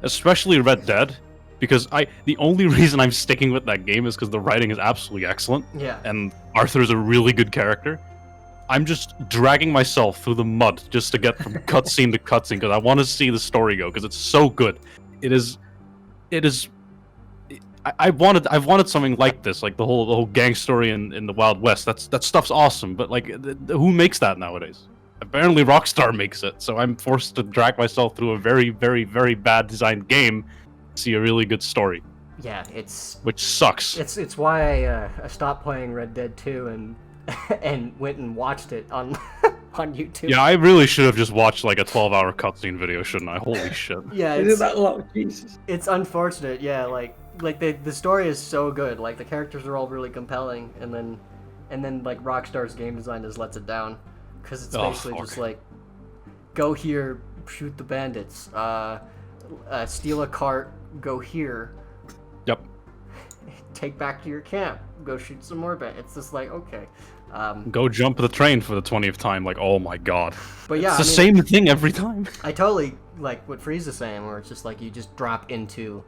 especially Red Dead, because the only reason I'm sticking with that game is because the writing is absolutely excellent, and Arthur's a really good character. I'm just dragging myself through the mud just to get from cutscene to cutscene because I want to see the story go, because it's so good. It is. I've wanted something like this, like the whole gang story in the Wild West. That stuff's awesome, but like, who makes that nowadays? Apparently Rockstar makes it, so I'm forced to drag myself through a very, very, very bad designed game to see a really good story. Yeah, which sucks. It's why I stopped playing Red Dead 2 and went and watched it on on YouTube. Yeah, I really should have just watched like a 12-hour cutscene video, shouldn't I? Holy shit. Yeah, Jesus. It's unfortunate. Yeah, like the story is so good. Like the characters are all really compelling, and then like Rockstar's game design just lets it down, because it's basically just like, go here, shoot the bandits, steal a cart, go here. Yep. Take back to your camp, go shoot some more bandits. It's just like, okay. Go jump the train for the 20th time. Like, oh my god. But yeah, it's the same thing every time. I totally like what Freeze is saying, where it's just like you just drop into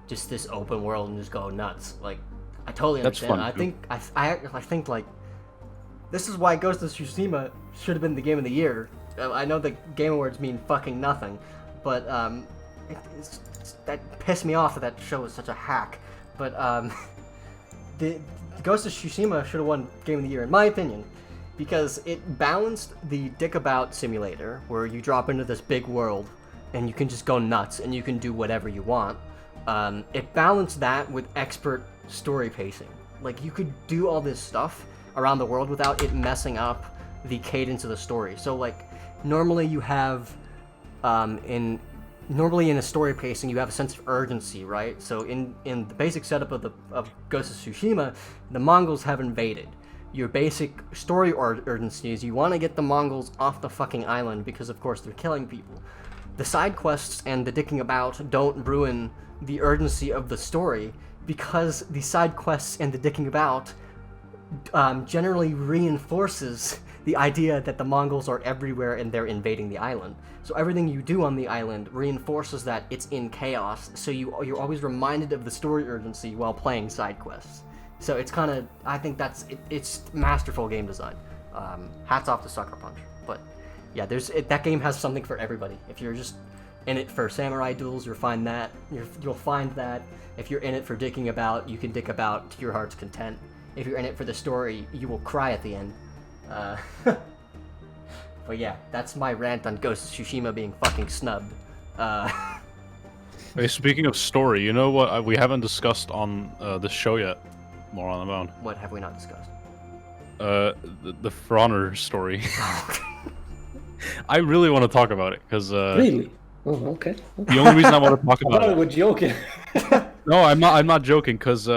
just this open world and just go nuts. Like, I totally understand. I think like this is why Ghost of Tsushima should have been the game of the year. I know the Game Awards mean fucking nothing, but that pissed me off that show was such a hack. But the Ghost of Tsushima should have won Game of the Year, in my opinion, because it balanced the dick about simulator, where you drop into this big world and you can just go nuts and you can do whatever you want. It balanced that with expert story pacing. Like, you could do all this stuff around the world without it messing up the cadence of the story. So, like, normally you have, normally in a story pacing, you have a sense of urgency, right? So in the basic setup of Ghost of Tsushima, the Mongols have invaded. Your basic story urgency is you want to get the Mongols off the fucking island because, of course, they're killing people. The side quests and the dicking about don't ruin the urgency of the story because the side quests and the dicking about generally reinforces the idea that the Mongols are everywhere and they're invading the island. So everything you do on the island reinforces that it's in chaos, so you're always reminded of the story urgency while playing side quests. So it's kind of, I think it's masterful game design. Hats off to Sucker Punch. But yeah, that game has something for everybody. If you're just in it for samurai duels, you'll find that. If you're in it for dicking about, you can dick about to your heart's content. If you're in it for the story, you will cry at the end. But yeah, that's my rant on Ghost of Tsushima being fucking snubbed. Hey, speaking of story, you know what we haven't discussed on this show yet? Moron Abound. What have we not discussed? The For Honor story. I really want to talk about it because Really? Oh, okay. the only reason I want to talk I about thought it. we were joking. No, I'm not joking because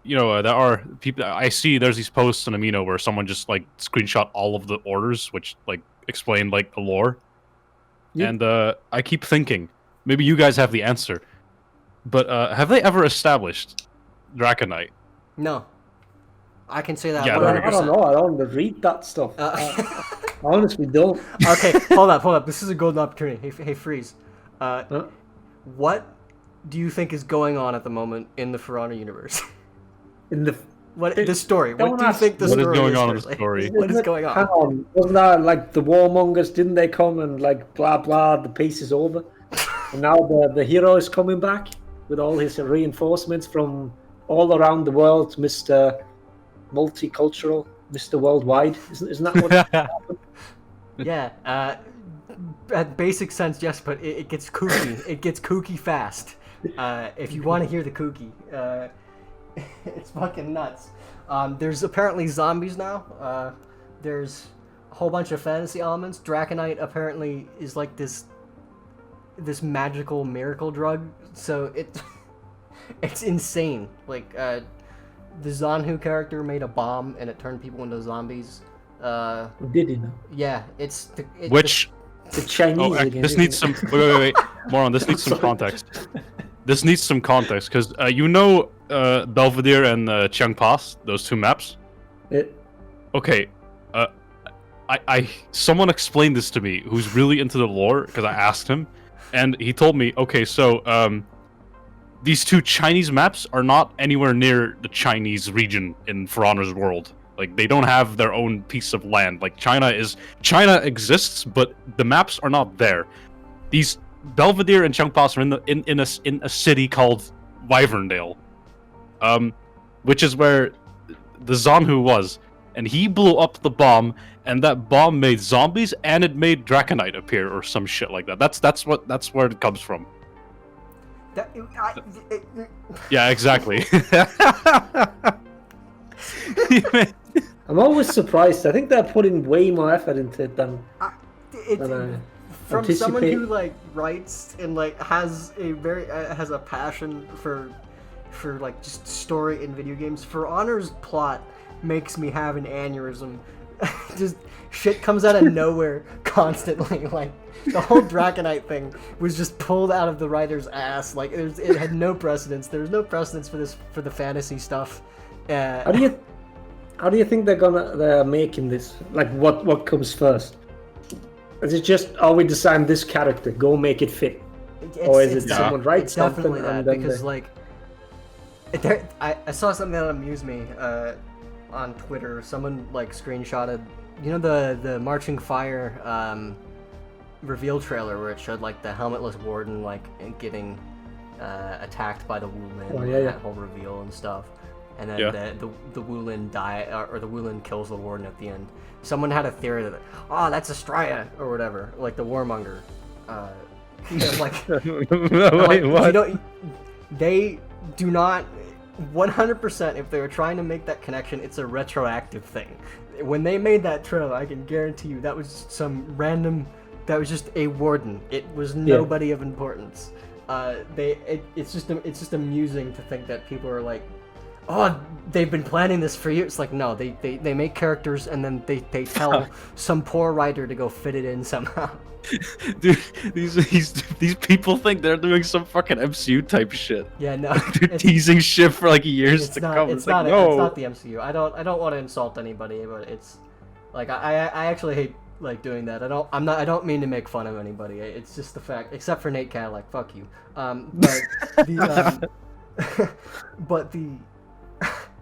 you know, there are people. I see there's these posts on Amino where someone just like screenshot all of the orders, which like explain like the lore. Yep. And I keep thinking maybe you guys have the answer, but have they ever established Draconite? No. I can say that. Yeah, 100%. I don't know. I don't read that stuff. I honestly don't. Okay, hold up. This is a golden opportunity. Hey, Freeze. What do you think is going on at the moment in the For Honor universe? In the the story? What do you think the What is story going on in firstly? the story? What is going Hang on? on, wasn't that like the warmongers? Didn't they come and like blah blah? The peace is over, and now the hero is coming back with all his reinforcements from all around the world, Mr. Multicultural, Mr. Worldwide. Isn't that what happened? Yeah, at basic sense, yes, but it gets kooky. It gets kooky fast. If you want to hear the kooky, it's fucking nuts. There's apparently zombies now. There's a whole bunch of fantasy elements. Draconite apparently is like this magical miracle drug. So it's insane. Like the Zanhu character made a bomb and it turned people into zombies. Did he know? Yeah, Which The Chinese again. this needs some wait. Moron, this needs some context. This needs some context because you know Belvedere and Chiang Pass, those two maps. Okay, someone explained this to me who's really into the lore because I asked him, and he told me, okay, so these two Chinese maps are not anywhere near the Chinese region in For Honor's world. Like, they don't have their own piece of land. Like, China exists, but the maps are not there. These Belvedere and Chiang Pass are in a city called Wyverndale, which is where the Zanhu was, and he blew up the bomb, and that bomb made zombies, and it made Draconite appear or some shit like that. That's where it comes from. Yeah, exactly. I'm always surprised. I think they're putting way more effort into it than from anticipate. someone who like writes and like has a passion for like just story in video games. For Honor's plot makes me have an aneurysm. Just shit comes out of nowhere constantly. Like the whole Draconite thing was just pulled out of the writer's ass. Like it had no precedence. There's no precedence for the fantasy stuff. How do you think they're making this? Like, what comes first? Is it just, we designed this character, go make it fit? Or is it someone writes something definitely that, and then because I saw something that amused me on Twitter. Someone like screenshotted, you know, the Marching Fire reveal trailer where it showed like the helmetless warden like getting attacked by the Wu Man, that whole reveal and stuff. and then Yeah. the Wulin die or the Wulin kills the warden at the end. Someone had a theory that that's Estrella or whatever, like the warmonger. Like, Wait, what? You know, they do not 100%. If they were trying to make that connection, it's a retroactive thing. When they made that trailer, I can guarantee you that was some random. That was just a warden. It was nobody of importance. It's just amusing to think that people are like, oh, they've been planning this for years. Like, no, they make characters and then they tell some poor writer to go fit it in somehow. Dude, these people think they're doing some fucking MCU type shit. Yeah, no, They're teasing shit for like years to come. It's like, not. no. It's not the MCU. I don't want to insult anybody, but it's like I actually hate like doing that. I don't mean to make fun of anybody. It's just the fact, except for Nate Cadillac, fuck you. But the but the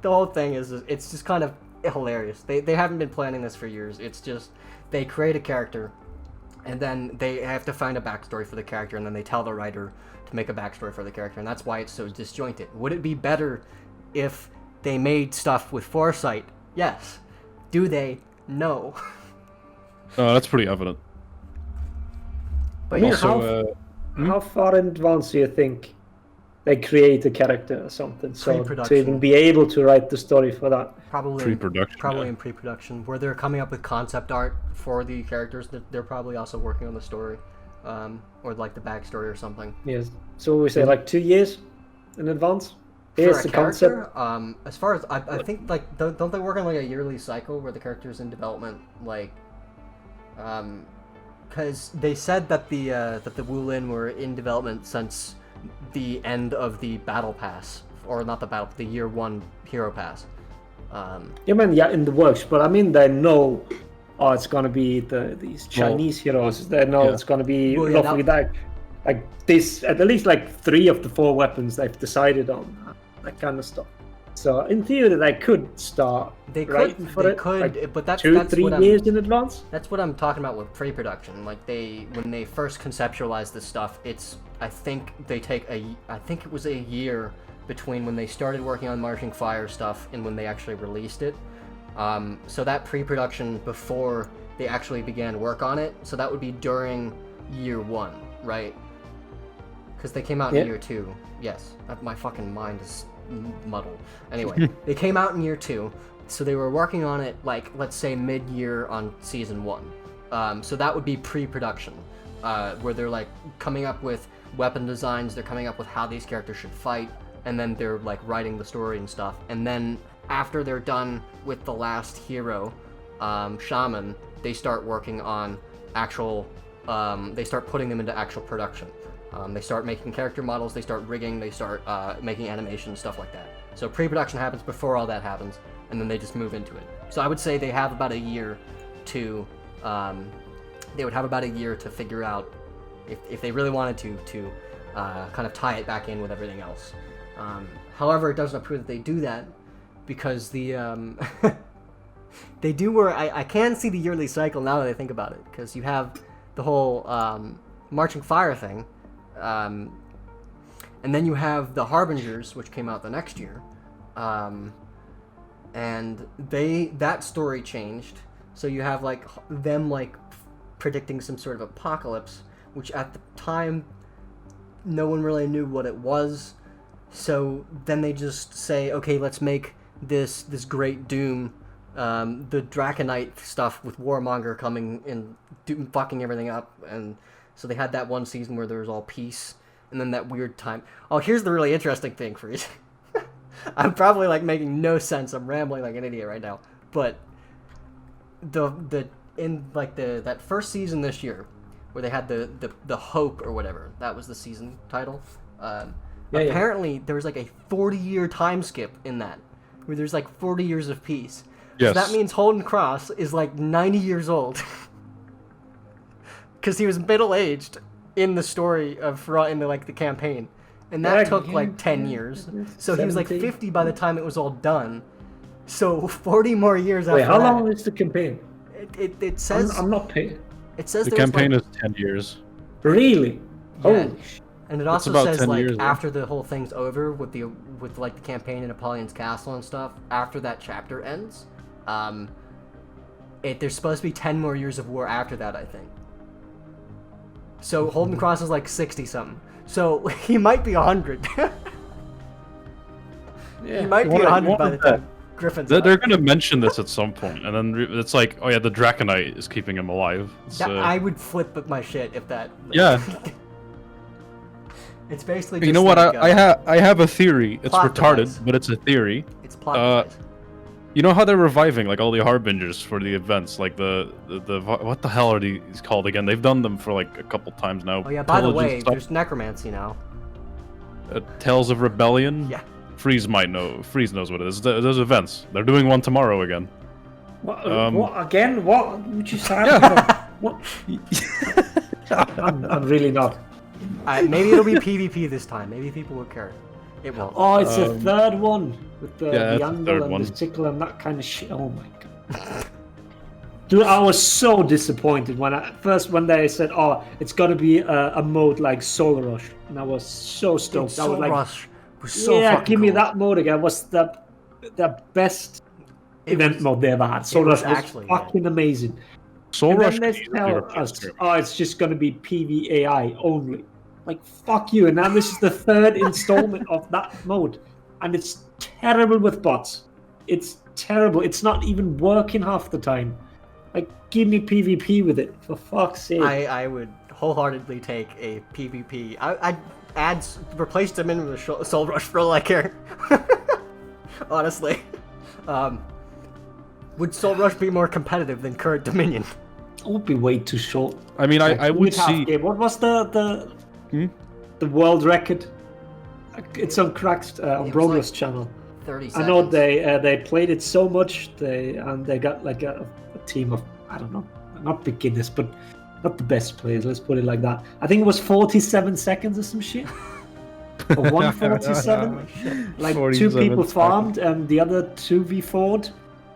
whole thing is it's just kind of hilarious. They haven't been planning this for years. It's just they create a character, and then they have to find a backstory for the character, and then they tell the writer to make a backstory for the character, and that's why it's so disjointed. Would it be better if they made stuff with foresight? Yes. Do they? No. Oh, that's pretty evident. But I mean, Also, how far in advance do you think they create a character or something? So to Pre-production. even be able to write the story for that. probably Pre-production, probably yeah. in pre-production, where they're coming up with concept art for the characters. They're probably also working on the story, or like the backstory or something. Yes. So we say like 2 years in advance. Here's For the a character, concept. as far as I think, like don't they work on like a yearly cycle where the character's in development, like, because they said that the Wulin were in development since the end of the battle pass, or not the year 1 hero pass. Yeah, man, yeah, in the works, but I mean, they know, it's gonna be these Chinese heroes. They know it's gonna be Well, yeah, roughly that, like this, at least like 3 of the 4 weapons they've decided on, that kind of stuff. So in theory, they could start writing for it, like but that's 2-3 what years in advance. That's what I'm talking about with pre-production. Like when they first conceptualize this stuff, I think it was a year between when they started working on Marching Fire stuff and when they actually released it. So that pre-production before they actually began work on it, so that would be during year 1, right? Because they came out in year 2. Yes, my fucking mind is muddled. Anyway, they came out in year 2, so they were working on it like, let's say, mid-year on season 1. So that would be pre-production, where they're like coming up with weapon designs, they're coming up with how these characters should fight, and then they're like writing the story and stuff. And then after they're done with the last hero, Shaman, they start working on actual, they start putting them into actual production. They start making character models, they start rigging, they start making animations, stuff like that. So pre-production happens before all that happens, and then they just move into it. So I would say they have about a year to, they would have about a year to figure out if they really wanted to kind of tie it back in with everything else. However, it doesn't appear that they do that, because the they do where I can see the yearly cycle now that I think about it, because you have the whole Marching Fire thing, and then you have the Harbingers, which came out the next year, and that story changed. So you have like them like predicting some sort of apocalypse, which at the time no one really knew what it was. So then they just say, okay, let's make this great doom, the Draconite stuff with Warmonger coming and fucking everything up. And so they had that one season where there was all peace, and then that weird time. Oh, here's the really interesting thing for you. I'm probably like making no sense. I'm rambling like an idiot right now. But that first season this year, where they had the Hope or whatever, that was the season title. Apparently there was like a 40-year time skip in that, where there's like 40 years of peace. Yes. So that means Holden Cross is like 90 years old. Because he was middle-aged in the story of the campaign. And that took like 10 years. So he was like 50 by the time it was all done. So 40 more years after Wait, how that. long is the campaign? It says... I'm not paying. It says The there's campaign like, is 10 years. Really? Yeah. Holy And it That's also about says 10 like years, though. after the whole thing's over with like the campaign in Apollyon's castle and stuff, after that chapter ends, there's supposed to be 10 more years of war after that, I think. So Holden Cross is like 60 something. So he might be 100. He might be 100 by the time Griffin's They're up. gonna mention this at some point, and then it's like, oh yeah, the Draconite is keeping him alive. I would flip my shit if that. Yeah. It's basically. Just You know what? like, I have a theory. It's plot retarded, device. but it's a theory. It's plot device. You know how they're reviving like all the harbingers for the events, like the what the hell are these called again? They've done them for like a couple times now. Oh yeah. By the Pillage and way, stuff. there's necromancy now. Tales of Rebellion. Yeah. Freeze might know. Freeze knows what it is. There's events. They're doing one tomorrow again. What again? What would you say? Yeah. What? I'm really not. Maybe it'll be PvP this time. Maybe people will care. It won't. Oh, it's the third one with the it's the angle third and one. the sickle and that kind of shit. Oh my god. Dude, I was so disappointed when they said, "Oh, it's gonna be a mode like Solar Rush," and I was so stoked. Dude, I was Soul like, Rush was so "Yeah, fucking give me cool. that mode again." It was the best event mode they ever had. Solar was Rush was actually fucking amazing. Soul And Rush. then they tell us, "Oh, it's just gonna be PvAI only." Like, fuck you. And now this is the third installment of that mode. And it's terrible with bots. It's terrible. It's not even working half the time. Like, give me PvP with it, for fuck's sake. I would wholeheartedly take a PvP. I'd replace them in with a Soul Rush for all I care. Honestly. Would Soul Rush be more competitive than current Dominion? It would be way too short. I mean, I would see. What was the world record? It's on Krauts on was Brogless like channel. 30 seconds. I know they played it so much they got like a team of, I don't know, not beginners, but not the best players. Let's put it like that. I think it was 47 seconds or some shit. Or 147. Like 2 people farmed and the other 2v4'd,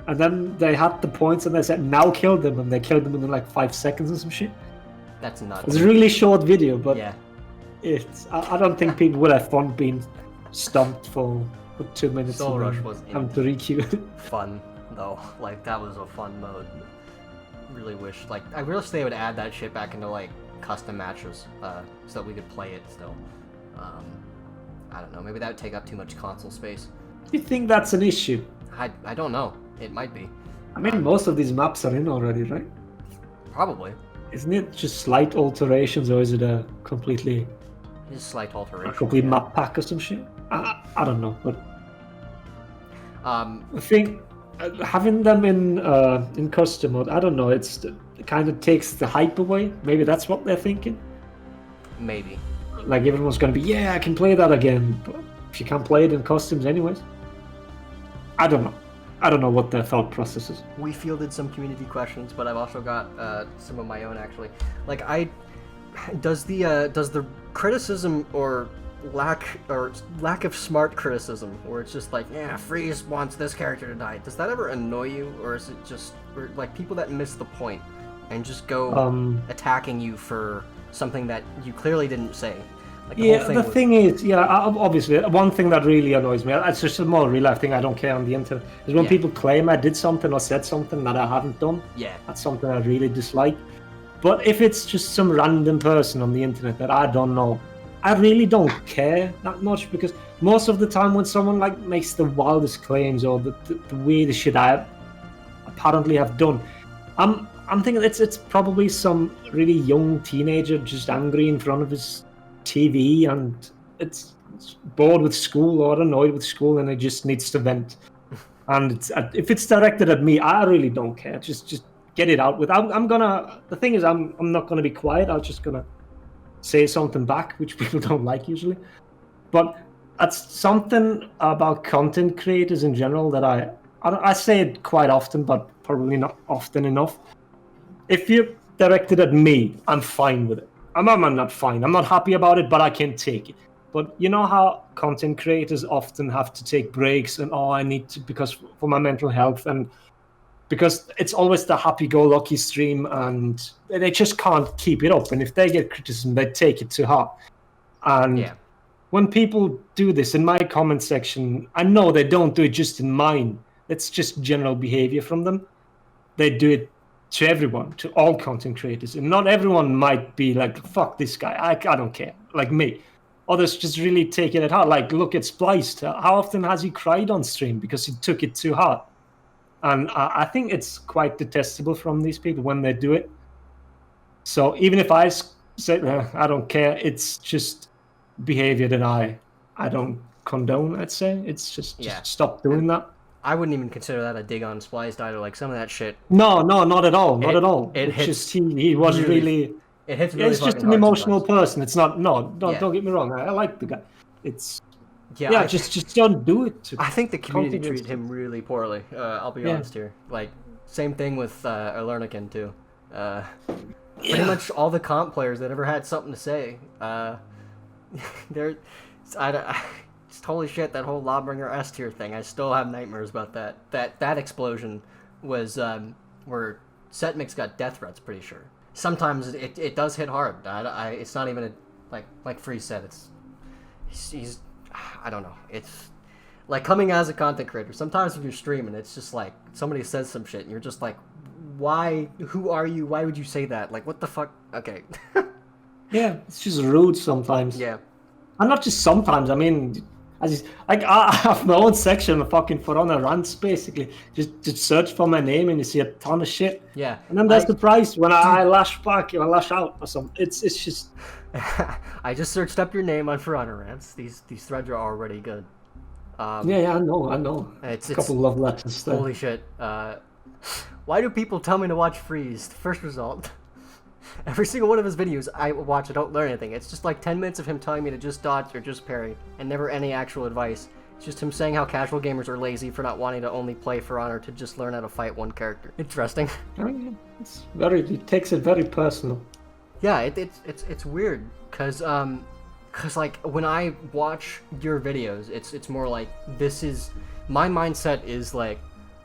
and then they had the points and they said now kill them, and they killed them in like 5 seconds or some shit. That's nuts. It's a really short video, but Yeah. I don't think people would have fun being stumped for 2 minutes. Soul and Rush then was having to re-queue. fun, though. Like, that was a fun mode. Really wish, like, I wish they would add that shit back into, like, custom matches, so that we could play it still. I don't know, maybe that would take up too much console space. You think that's an issue? I don't know. It might be. I mean, most of these maps are in already, right? Probably. Isn't it just slight alterations, or is it a completely Just slight alteration. complete yeah. map pack or some shit? I don't know, but Um, I think having them in custom mode, I don't know. It kind of takes the hype away. Maybe that's what they're thinking. maybe. Like everyone's gonna be, yeah, I can play that again. But if you can't play it in customs anyways, I don't know. I don't know what their thought process is. We fielded some community questions, but I've also got some of my own actually. Like, does the criticism or lack of smart criticism, where it's just like, yeah, Freeze wants this character to die, does that ever annoy you, or is it just like people that miss the point and just go attacking you for something that you clearly didn't say? Like, The thing is, obviously, one thing that really annoys me, it's just a more real life thing I don't care on the internet, is when people claim I did something or said something that I haven't done. Yeah. That's something I really dislike. But if it's just some random person on the internet that I don't know, I really don't care that much, because most of the time when someone like makes the wildest claims or the weirdest shit I apparently have done, I'm thinking it's probably some really young teenager just angry in front of his TV and it's bored with school or annoyed with school and it just needs to vent. And if it's directed at me, I really don't care. Just get it out with. The thing is, I'm not gonna be quiet. I'm just gonna say something back, which people don't like usually. But that's something about content creators in general that I say it quite often, but probably not often enough. If you're directed at me, I'm fine with it. I'm not fine. I'm not happy about it, but I can take it. But you know how content creators often have to take breaks and I need to, because for my mental health, and because it's always the happy-go-lucky stream and they just can't keep it up. And if they get criticism, they take it to heart. And Yeah. when people do this in my comment section, I know they don't do it just in mine. It's just general behavior from them. They do it to everyone, to all content creators. And not everyone might be like, fuck this guy, I don't care, like me. Others just really take it at heart. Like, look at Spliced. How often has he cried on stream because he took it too hard? And I think it's quite detestable from these people when they do it. So even if I say, I don't care, it's just behavior that I don't condone, I'd say. It's just stop doing that. I wouldn't even consider that a dig on Spliced either. Like, some of that shit... No, not at all. Not at all. It's just he was really... It hits really it's just fucking an hard emotional sometimes. person. It's not... No, don't get me wrong. I like the guy. It's... Yeah, just don't do it. I think the community treated him really poorly. I'll be honest here. Like, same thing with Alernican too. Pretty much all the comp players that ever had something to say, it's holy shit, that whole Lawbringer S tier thing. I still have nightmares about that. That explosion was where Setmix got death threats. Pretty sure. Sometimes it does hit hard. It's not even like Freeze said. He's I don't know. It's like coming as a content creator. Sometimes when you're streaming, it's just like somebody says some shit, and you're just like, why? Who are you? Why would you say that? Like, what the fuck? Okay. Yeah, it's just rude sometimes. Yeah. And not just sometimes. I mean, I have my own section of fucking For Honor rants, basically. Just search for my name and you see a ton of shit. Yeah. And then there's the price when I lash back or lash out or something. It's just... I just searched up your name on For Honor rants. These threads are already good. Yeah, I know. It's a couple of love letters there. Holy shit. Why do people tell me to watch Freeze? The first result. Every single one of his videos I watch, I don't learn anything. It's just like 10 minutes of him telling me to just dodge or just parry, and never any actual advice. It's just him saying how casual gamers are lazy for not wanting to only play For Honor to just learn how to fight one character. Interesting. I mean, it takes it very personal. Yeah, it's weird, cause like when I watch your videos, it's more like my mindset is like,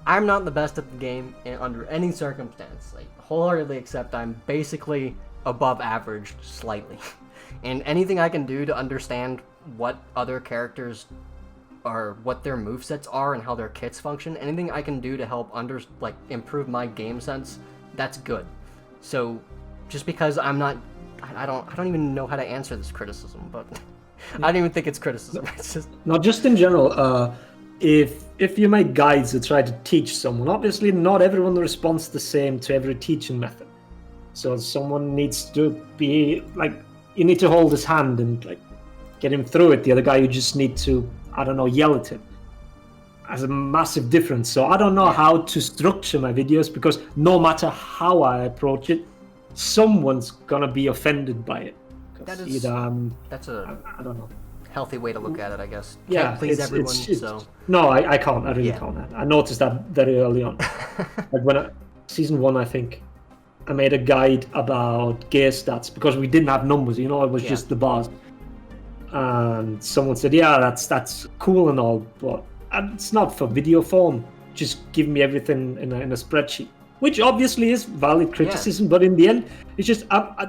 I'm not the best at the game under any circumstance. Like, wholeheartedly accept I'm basically above average slightly. And anything I can do to understand what other characters are, what their movesets are and how their kits function, anything I can do to help improve my game sense, that's good. So just because I'm not, I don't even know how to answer this criticism, but I don't even think it's criticism. It's just... No, just in general, if you make guides that try to teach someone, obviously not everyone responds the same to every teaching method. So someone needs to be like, you need to hold his hand and like get him through it. The other guy, you just need to, I don't know, yell at him. Has a massive difference. So I don't know how to structure my videos, because no matter how I approach it, someone's gonna be offended by it. That's a I don't know. healthy way to look at it, I guess. Yeah, can't please everyone, it's, so... No, I can't. I really can't. I noticed that very early on. Like when season 1, I think, I made a guide about gear stats because we didn't have numbers. It was just the bars. And someone said, "Yeah, that's cool and all, but it's not for video form. Just give me everything in a spreadsheet." Which obviously is valid criticism, but in the end, it's just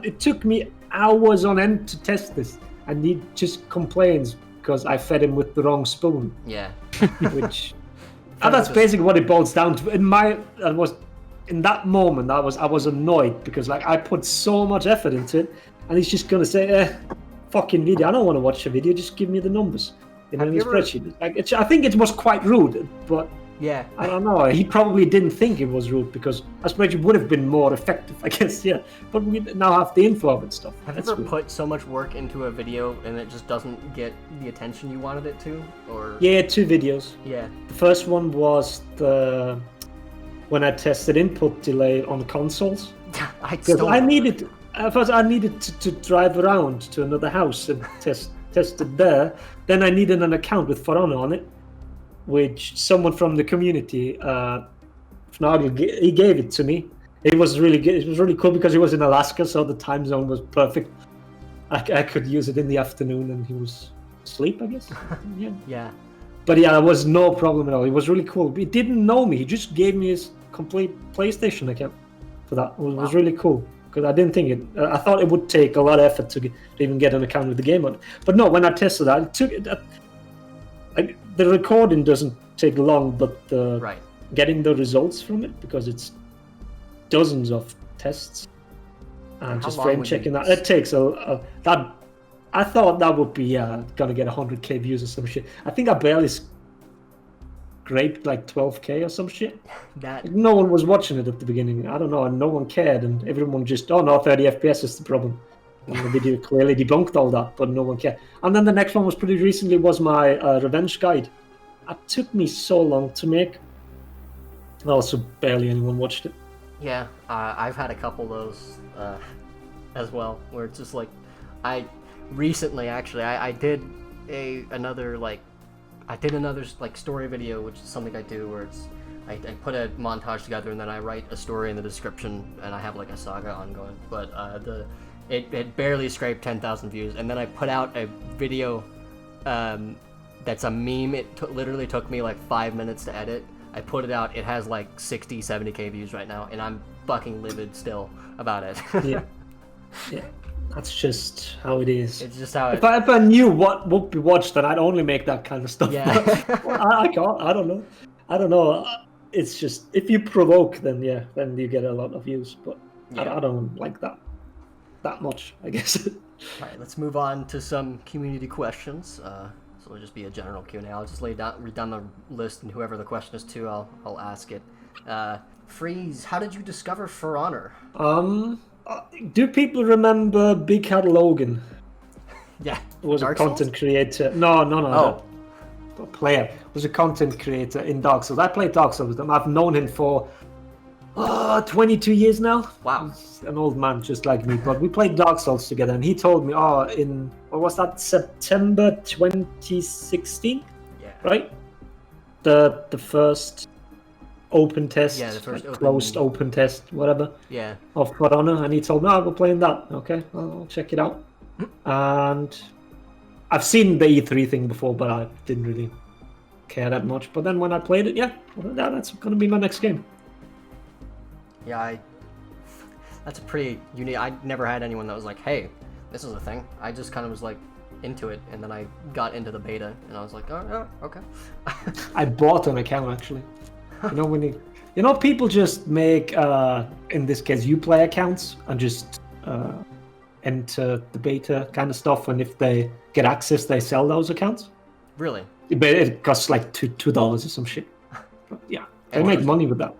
it took me hours on end to test this, and he just complains because I fed him with the wrong spoon. Yeah. Which, and that's basically what it boils down to. In that moment, I was annoyed because like I put so much effort into it, and he's just gonna say, "Fucking video! I don't want to watch a video. Just give me the numbers in a spreadsheet." Like, I think it was quite rude, but. Yeah. I don't know. He probably didn't think it was rude because a spreadsheet would have been more effective, I guess, yeah. But we now have the info of it stuff. Have you ever put so much work into a video and it just doesn't get the attention you wanted it to? Or yeah, 2 videos. Yeah. The first one was when I tested input delay on consoles. I needed to drive around to another house and test it there. Then I needed an account with For Honor on it, which someone from the community, he gave it to me. It was really good. It was really cool because he was in Alaska, so the time zone was perfect. I could use it in the afternoon, and he was asleep, I guess. Yeah. Yeah. But yeah, there was no problem at all. It was really cool. He didn't know me. He just gave me his complete PlayStation account for that. It was really cool. because I didn't think it. I thought it would take a lot of effort to even get an account with the game mode. But no, when I tested that, it took the recording doesn't take long, but Right. getting the results from it, because it's dozens of tests and How just long frame would you checking that. use? It takes that. I thought that would be gonna get 100k views or some shit. I think I barely scraped like 12k or some shit. That No one was watching it at the beginning. I don't know, and no one cared, and everyone just, oh no, 30 FPS is the problem. And the video clearly debunked all that, but no one cared. And then the next one was pretty recently, was my revenge guide. It took me so long to make. Also, barely anyone watched it. Yeah, I've had a couple of those as well, where it's just like, I recently actually I did another story video, which is something I do where it's I put a montage together and then I write a story in the description and I have like a saga ongoing. But it barely scraped 10,000 views, and then I put out a video that's a meme. It literally took me like 5 minutes to edit. I put it out. It has like 60, 70k views right now, and I'm fucking livid still about it. Yeah. Yeah. That's just how it is. It's just how it... If I knew what would be watched, then I'd only make that kind of stuff. Yeah. I can't. I don't know. It's just, if you provoke, then you get a lot of views. But Yeah. I don't like that much, I guess. All right, let's move on to some community questions. So it'll just be a general Q&A. I'll just read down the list, and whoever the question is to, I'll ask it. Freeze, how did you discover For Honor? Do people remember Big Cat Logan? Yeah. Who was Dark a content Souls? creator. No. Oh. The player was a content creator in Dark Souls. I played Dark Souls with him. I've known him for 22 years now. Wow. He's an old man just like me, but we played Dark Souls together, and he told me, in what was that, September 2016? Yeah. Right? The first open test, Yeah, the first closed open test, whatever, Yeah. of For Honor, and he told me, we're playing that. Okay, I'll check it out. And I've seen the E3 thing before, but I didn't really care that much. But then when I played it, that's going to be my next game. Yeah, that's a pretty unique... I never had anyone that was like, hey, this is a thing. I just kind of was like into it, and then I got into the beta, and I was like, oh okay. I bought an account, actually. You know, when people just make, in this case, Uplay accounts and just enter the beta kind of stuff, and if they get access, they sell those accounts. Really? But it costs like $2 or some shit. But yeah, they make money with that.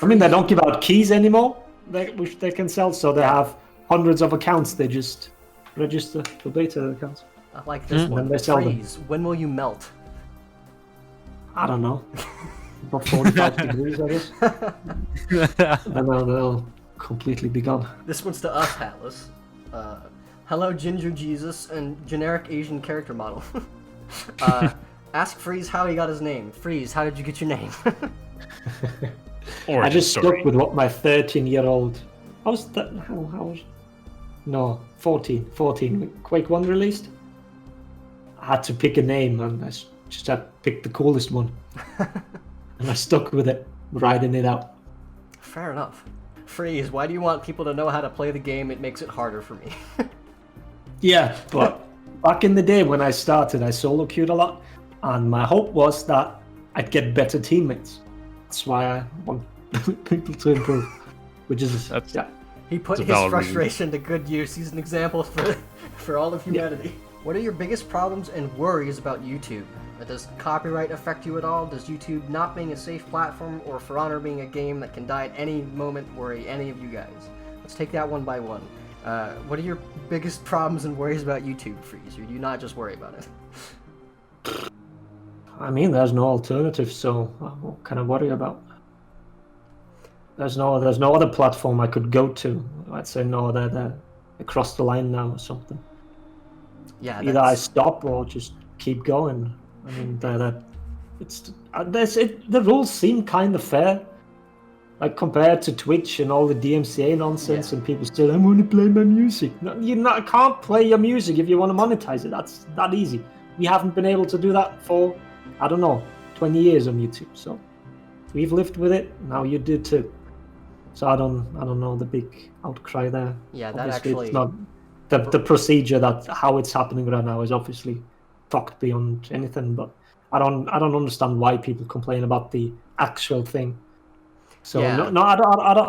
I mean, they don't give out keys anymore, which they can sell, so they have hundreds of accounts. They just register for beta accounts. I like this one. And they sell them. Freeze, when will you melt? I don't know. About 45 degrees, I guess. And then they'll completely be gone. This one's to us, Hatless. Hello, Ginger Jesus and generic Asian character model. Ask Freeze how he got his name. Freeze, how did you get your name? I just stuck with what my 13-year-old... I was... How was... No, 14 when Quake 1 released. I had to pick a name, and I just had to pick the coolest one. And I stuck with it, riding it out. Fair enough. Freeze, why do you want people to know how to play the game? It makes it harder for me. Yeah, but back in the day when I started, I solo queued a lot, and my hope was that I'd get better teammates. That's why I want people to improve, which is He put his frustration to good use. He's an example for all of humanity. Yeah. What are your biggest problems and worries about YouTube? Does copyright affect you at all? Does YouTube not being a safe platform, or For Honor being a game that can die at any moment, worry any of you guys? Let's take that one by one. What are your biggest problems and worries about YouTube, Freeze? Or do you not just worry about it? I mean, there's no alternative, so what can I worry about? There's no other platform I could go to. I'd say no, they're across the line now or something. Yeah. Either I stop or just keep going. I mean, the rules seem kind of fair, like compared to Twitch and all the DMCA nonsense, and people still, I want to play my music. No, can't play your music if you want to monetize it. That's that easy. We haven't been able to do that for, 20 years on YouTube. So we've lived with it. Now you do too. So I don't know the big outcry there. Yeah, that Obviously, actually. it's not the procedure that how it's happening right now is obviously fucked beyond anything. But I don't understand why people complain about the actual thing. So Yeah. no, I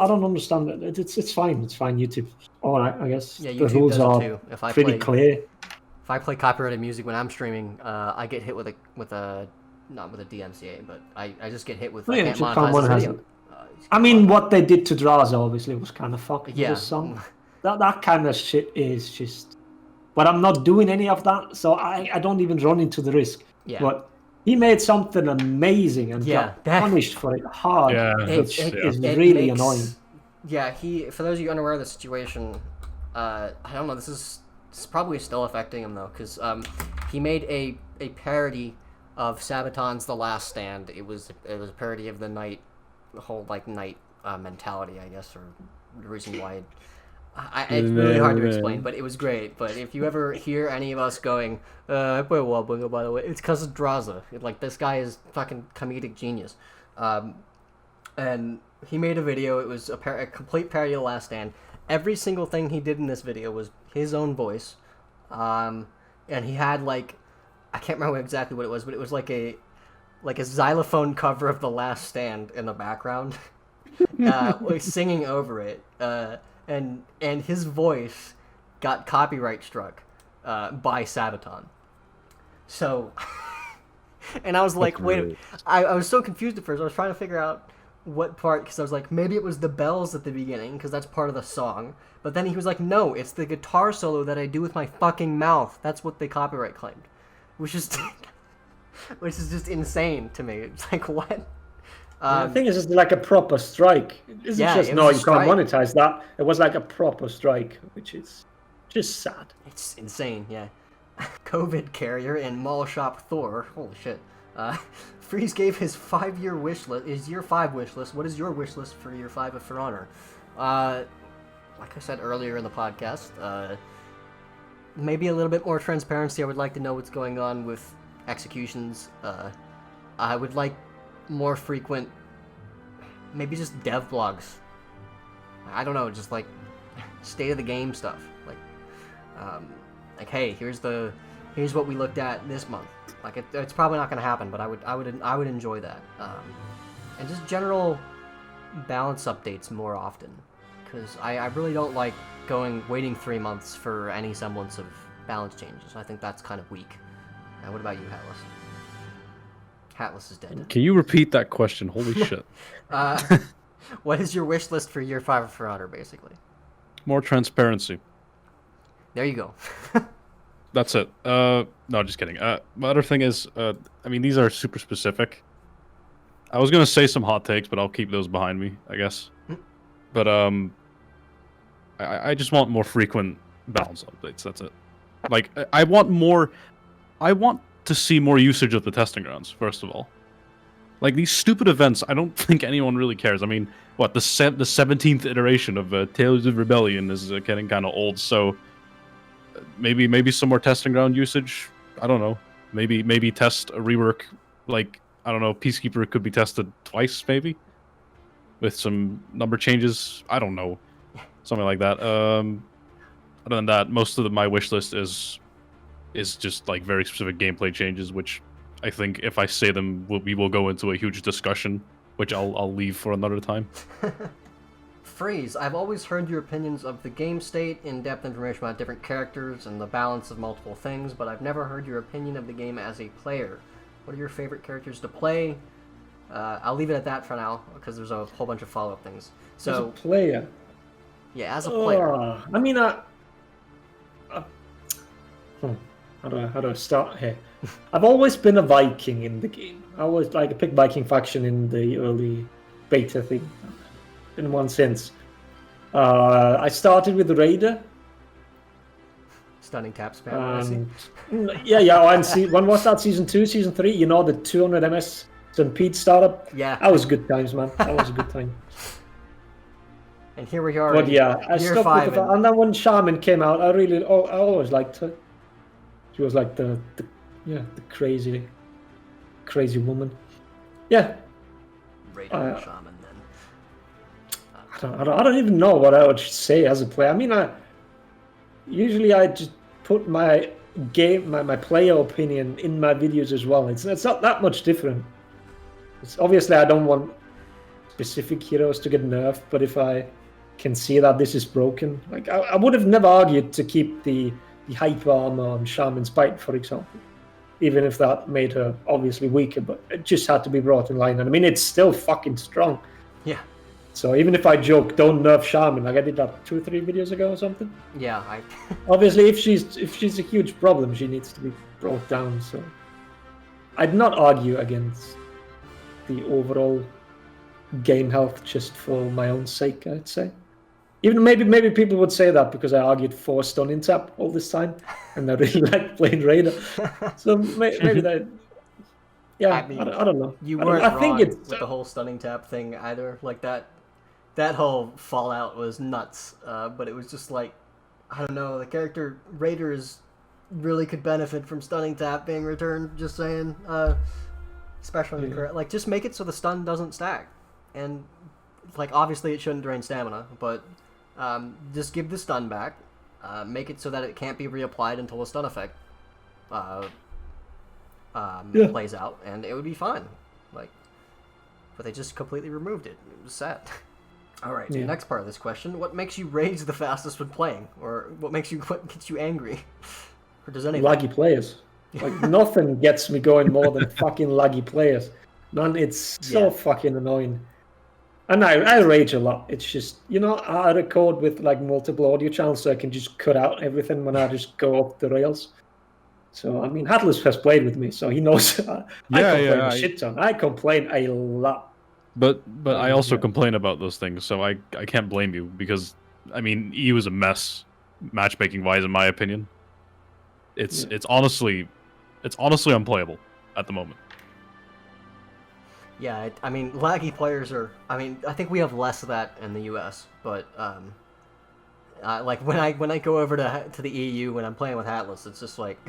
don't understand it. It's fine. It's fine. YouTube, all right, I guess. Yeah, The YouTube rules does it are too. If I pretty play, clear. if I play copyrighted music when I'm streaming, I get hit with a not with a DMCA, but I just get hit with I Yeah, can't YouTube monetize this has video. it. I mean, what they did to Draza obviously was kind of fucked with Yeah. this song. That kind of shit is just. But I'm not doing any of that, so I don't even run into the risk. Yeah. But he made something amazing and Yeah, got punished for it hard, Yeah, which is it really makes- annoying. Yeah, for those of you unaware of the situation, I don't know. This is probably still affecting him though, because he made a parody of Sabaton's "The Last Stand." It was a parody of the whole night mentality, I guess, or the reason why. It's really hard to explain, but it was great. But if you ever hear any of us going, I play Wobblinger, by the way, it's because of Draza. This guy is fucking comedic genius. And he made a video. It was a complete parody of The Last Stand. Every single thing he did in this video was his own voice. And he had I can't remember exactly what it was, but it was like a xylophone cover of The Last Stand in the background, singing over it. And his voice got copyright struck by Sabaton. So, and I was like, wait, I was so confused at first. I was trying to figure out what part, because I was like, maybe it was the bells at the beginning, because that's part of the song. But then he was like, no, it's the guitar solo that I do with my fucking mouth. That's what they copyright claimed. Which is just insane to me. It's like, what? I think it's just like a proper strike. It's just it no, was a you can't strike. monetize that. It was like a proper strike, which is just sad. It's insane, yeah. COVID carrier and mall shop Thor. Holy shit. Freeze gave his 5-year wish list. His year 5 wish list. What is your wish list for year 5 of For Honor? Like I said earlier in the podcast, maybe a little bit more transparency. I would like to know what's going on with executions. I would like more frequent, maybe just dev blogs. I don't know, just state of the game stuff. Hey, here's what we looked at this month. It's probably not gonna happen, but I would enjoy that. And just general balance updates more often, because I really don't like waiting 3 months for any semblance of balance changes. I think that's kind of weak. What about you, Hatless? Hatless is dead. Can you repeat that question? Holy shit. What is your wish list for year 5 of For Honor, basically? More transparency. There you go. That's it. No, just kidding. My other thing is, I mean, these are super specific. I was gonna say some hot takes, but I'll keep those behind me, I guess. But I just want more frequent balance updates. That's it. I want to see more usage of the testing grounds. First of all, these stupid events, I don't think anyone really cares. I mean, what the 17th iteration of Tales of Rebellion is getting kind of old, so. Maybe some more testing ground usage. I don't know. Maybe test a rework. I don't know. Peacekeeper could be tested twice, maybe, with some number changes. I don't know, something like that. Other than that, most of my wish list is just very specific gameplay changes, which I think if I say them, we will go into a huge discussion, which I'll leave for another time. Freeze, I've always heard your opinions of the game state, in-depth information about different characters, and the balance of multiple things, but I've never heard your opinion of the game as a player. What are your favorite characters to play? I'll leave it at that for now, because there's a whole bunch of follow-up things. So, as a player? Yeah, as a player. I mean, how do I start here? I've always been a Viking in the game. I always picked Viking faction in the early beta thing. In one sense, I started with the Raider. Stunning tap spam. And when was that? Season 2, Season 3? You know, the 200 MS St. Pete startup. Yeah, that was good times, man. That was a good time. And here we are. But yeah, I year stuck 5 with it. And then when Shaman came out, I always liked her. She was like the crazy woman. Yeah. Raider Shaman. I don't even know what I would say as a player. I mean, usually I just put my player opinion in my videos as well. It's not that much different. It's obviously I don't want specific heroes to get nerfed, but if I can see that this is broken, like I would have never argued to keep the hyper armor on Shaman's Bite, for example, even if that made her obviously weaker, but it just had to be brought in line. And I mean, it's still fucking strong. Yeah. So even if I joke, don't nerf Shaman, like I did that 2 or 3 videos ago or something. Yeah, Obviously, if she's a huge problem, she needs to be brought down. So I'd not argue against the overall game health just for my own sake, I'd say. Even maybe people would say that because I argued for stunning tap all this time, and I really like playing Raider. So maybe that. Yeah, I, mean, I don't know. You weren't wrong with the whole stunning tap thing either. Like that whole Fallout was nuts. But it was just like, I don't know. The character Raiders really could benefit from stunning tap being returned. Just saying. Especially like just make it so the stun doesn't stack, and like obviously it shouldn't drain stamina, but just give the stun back. Make it so that it can't be reapplied until the stun effect plays out, and it would be fine. Like, but they just completely removed it. It was sad. All right, next part of this question: what makes you rage the fastest when playing, or what gets you angry, or does anything? Laggy players. Like nothing gets me going more than fucking laggy players. Man, it's so fucking annoying. And I rage a lot. It's just, I record with like multiple audio channels so I can just cut out everything when I just go off the rails. So, I mean, Hatless has played with me, so he knows I complain a shit ton. I complain a lot. But I also complain about those things, so I can't blame you because, I mean, EU is a mess, matchmaking-wise, in my opinion. It's honestly unplayable at the moment. Yeah, I mean, laggy players are... I mean, I think we have less of that in the US, but, like, when I go over to the EU when I'm playing with Hatless, it's just like...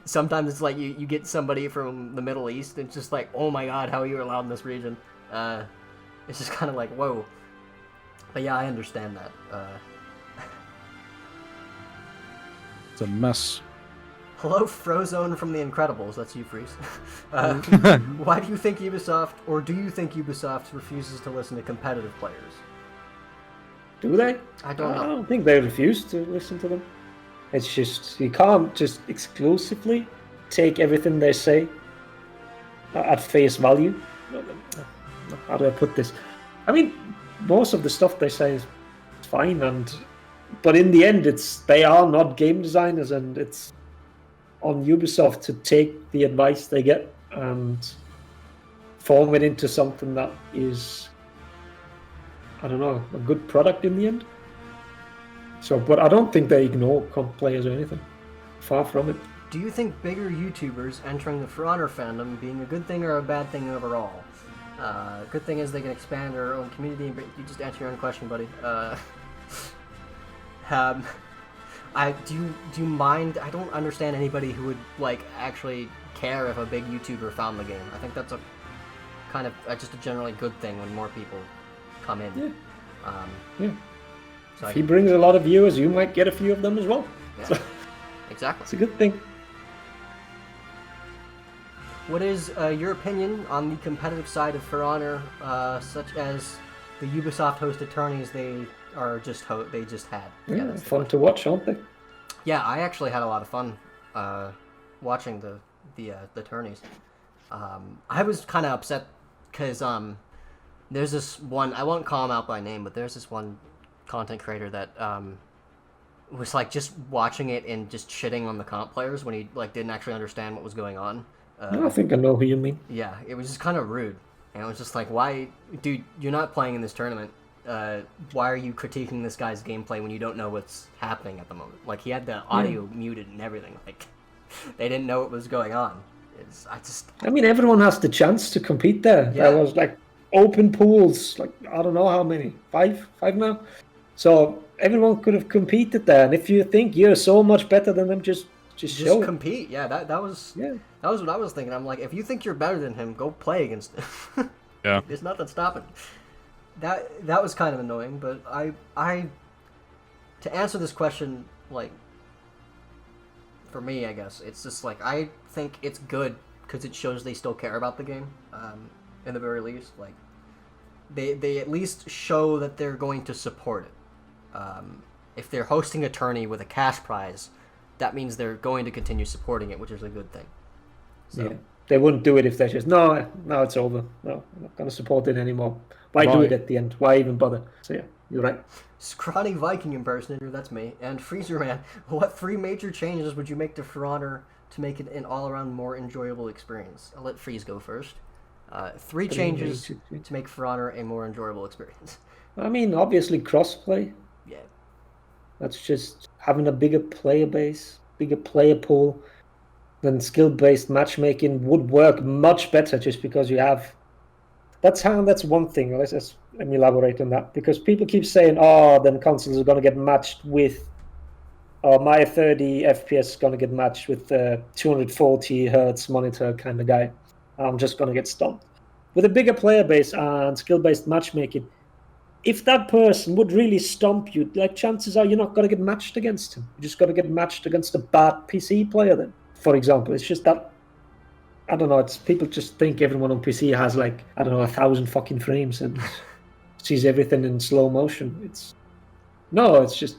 sometimes it's like you get somebody from the Middle East, and it's just like, oh my god, how are you allowed in this region? It's just kind of like, whoa. But yeah, I understand that. It's a mess. Hello, Frozone from The Incredibles. That's you, Freeze. Why do you think Ubisoft, or do you think Ubisoft refuses to listen to competitive players? Do they? I don't know. I don't think they refuse to listen to them. It's just, you can't just exclusively take everything they say at face value. How do I put this? I mean, most of the stuff they say is fine, but in the end, they are not game designers, and it's on Ubisoft to take the advice they get and form it into something that is, I don't know, a good product in the end. So, but I don't think they ignore comp players or anything. Far from it. Do you think bigger YouTubers entering the For Honor fandom being a good thing or a bad thing overall? Good thing is they can expand their own community. You just answer your own question, buddy. Do you mind? I don't understand anybody who would like actually care if a big YouTuber found the game. I think that's a kind of just a generally good thing when more people come in. Yeah. So if he brings a lot of viewers, you might get a few of them as well. Yeah. So, exactly. It's a good thing. What is your opinion on the competitive side of For Honor, such as the Ubisoft-hosted tourneys they just had? Yeah, fun to watch, aren't they? Yeah, I actually had a lot of fun watching the tourneys. I was kind of upset because there's this one, I won't call him out by name, but there's this one content creator that was like just watching it and just shitting on the comp players when he like didn't actually understand what was going on. I think I know who you mean. Yeah, it was just kind of rude, and it was just like, why, dude, you're not playing in this tournament. Why are you critiquing this guy's gameplay when you don't know what's happening at the moment? Like, he had the audio muted and everything. Like, they didn't know what was going on. I mean, everyone has the chance to compete there. Yeah. There was like open pools, like I don't know how many, five now. So everyone could have competed there. And if you think you're so much better than them, just show compete. Yeah, that was what I was thinking. I'm like, if you think you're better than him, go play against him. Yeah. There's nothing stopping. that was kind of annoying, but I to answer this question, like, for me, I guess it's just like I think it's good because it shows they still care about the game. In the very least, like they at least show that they're going to support it. If they're hosting a tourney with a cash prize, that means they're going to continue supporting it, which is a good thing. So. Yeah. They wouldn't do it if they just, no, it's over. No, I'm not going to support it anymore. Why do it at the end? Why even bother? So yeah, you're right. Scrawny Viking impersonator, that's me. And Freezer Man, what 3 major changes would you make to For Honor to make it an all-around more enjoyable experience? I'll let Freeze go first. 3 changes to make For Honor a more enjoyable experience. I mean, obviously crossplay. Yeah. That's just having a bigger player base, bigger player pool. Then skill-based matchmaking would work much better just because you have... That's one thing. Let me elaborate on that. Because people keep saying, then consoles are going to get matched with... my 30 FPS is going to get matched with the 240 hertz monitor kind of guy. I'm just going to get stomped. With a bigger player base and skill-based matchmaking, if that person would really stomp you, like, chances are you're not going to get matched against him. You're just going to get matched against a bad PC player then. For example, it's just that, I don't know, it's people just think everyone on PC has, like, I don't know, 1,000 fucking frames and sees everything in slow motion. It's just,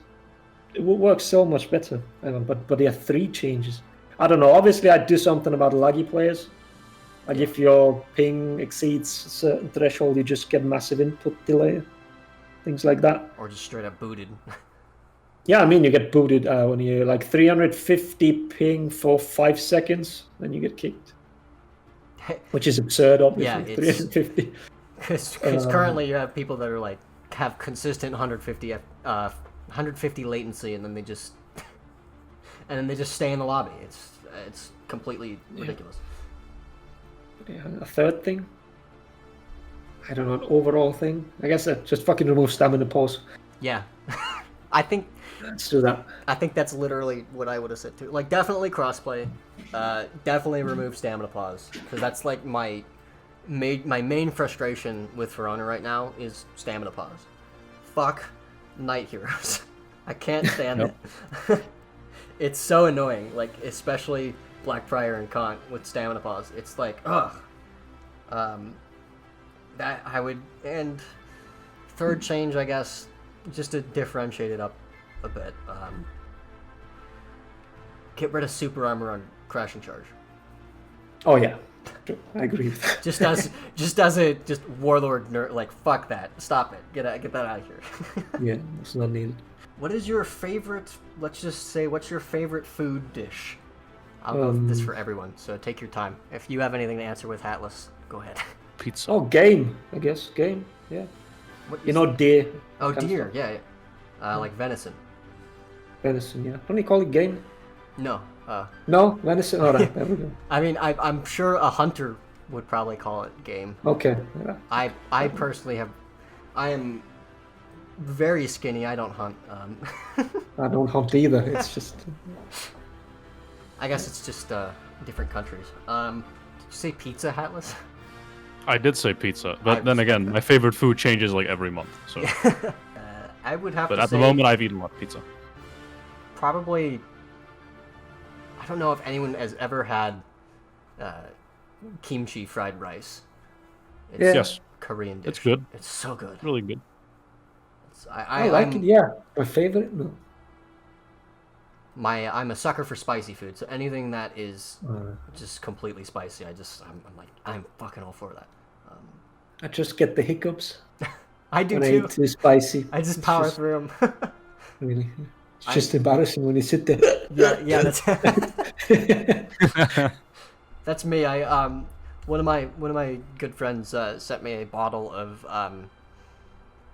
it works so much better. But there are 3 changes. I don't know, obviously I'd do something about laggy players. Like if your ping exceeds a certain threshold, you just get massive input delay. Things like that. Or just straight up booted. Yeah, I mean, you get booted when you like 350 ping for 5 seconds, then you get kicked. Which is absurd, obviously. Yeah, 350. Because currently you have people that are like have consistent 150 latency, and then they just stay in the lobby. It's completely ridiculous. Yeah, a third thing, I don't know, an overall thing. I guess just fucking remove stamina pause. Yeah, I think. Let's do that. I think that's literally what I would have said too. Like, definitely crossplay. Definitely remove stamina pause, because that's like my main frustration with For Honor right now is stamina pause. Fuck Night Heroes. I can't stand it. It's so annoying. Like, especially Blackfriar and Kant with stamina pause. It's like, ugh. That I would. And third change, I guess, just to differentiate it up a bit. Get rid of super armor on Crash and Charge. Oh yeah, I agree with that. just as a warlord nerd, like, fuck that, stop it, get that out of here. Yeah, it's not needed. What is your favorite? Let's just say, what's your favorite food dish? I'll go with this for everyone, so take your time. If you have anything to answer with Hatless, go ahead. Pizza. Oh, game, I guess. Game, yeah. Deer. Oh, deer, yeah. Like venison. Venison, yeah. Don't you call it game? No. No? Venison? Alright, there we go. I mean, I'm sure a hunter would probably call it game. Okay. Yeah. I personally I am very skinny, I don't hunt. I don't hunt either, it's just... I guess it's just different countries. Did you say pizza, Hatless? I did say pizza, but then again, my favorite food changes like every month. So. I would have but to at say... the moment, I've eaten a lot of pizza. Probably... I don't know if anyone has ever had kimchi fried rice. It's yes. Korean dish. It's good. It's so good. Really good. I like it, yeah. My favorite? No. I'm a sucker for spicy food, so anything that is just completely spicy, I'm fucking all for that. I just get the hiccups. I do when too. I eat too spicy. I just power through them. Really, it's just embarrassing when you sit there. Yeah, that's that's me. One of my good friends sent me a bottle of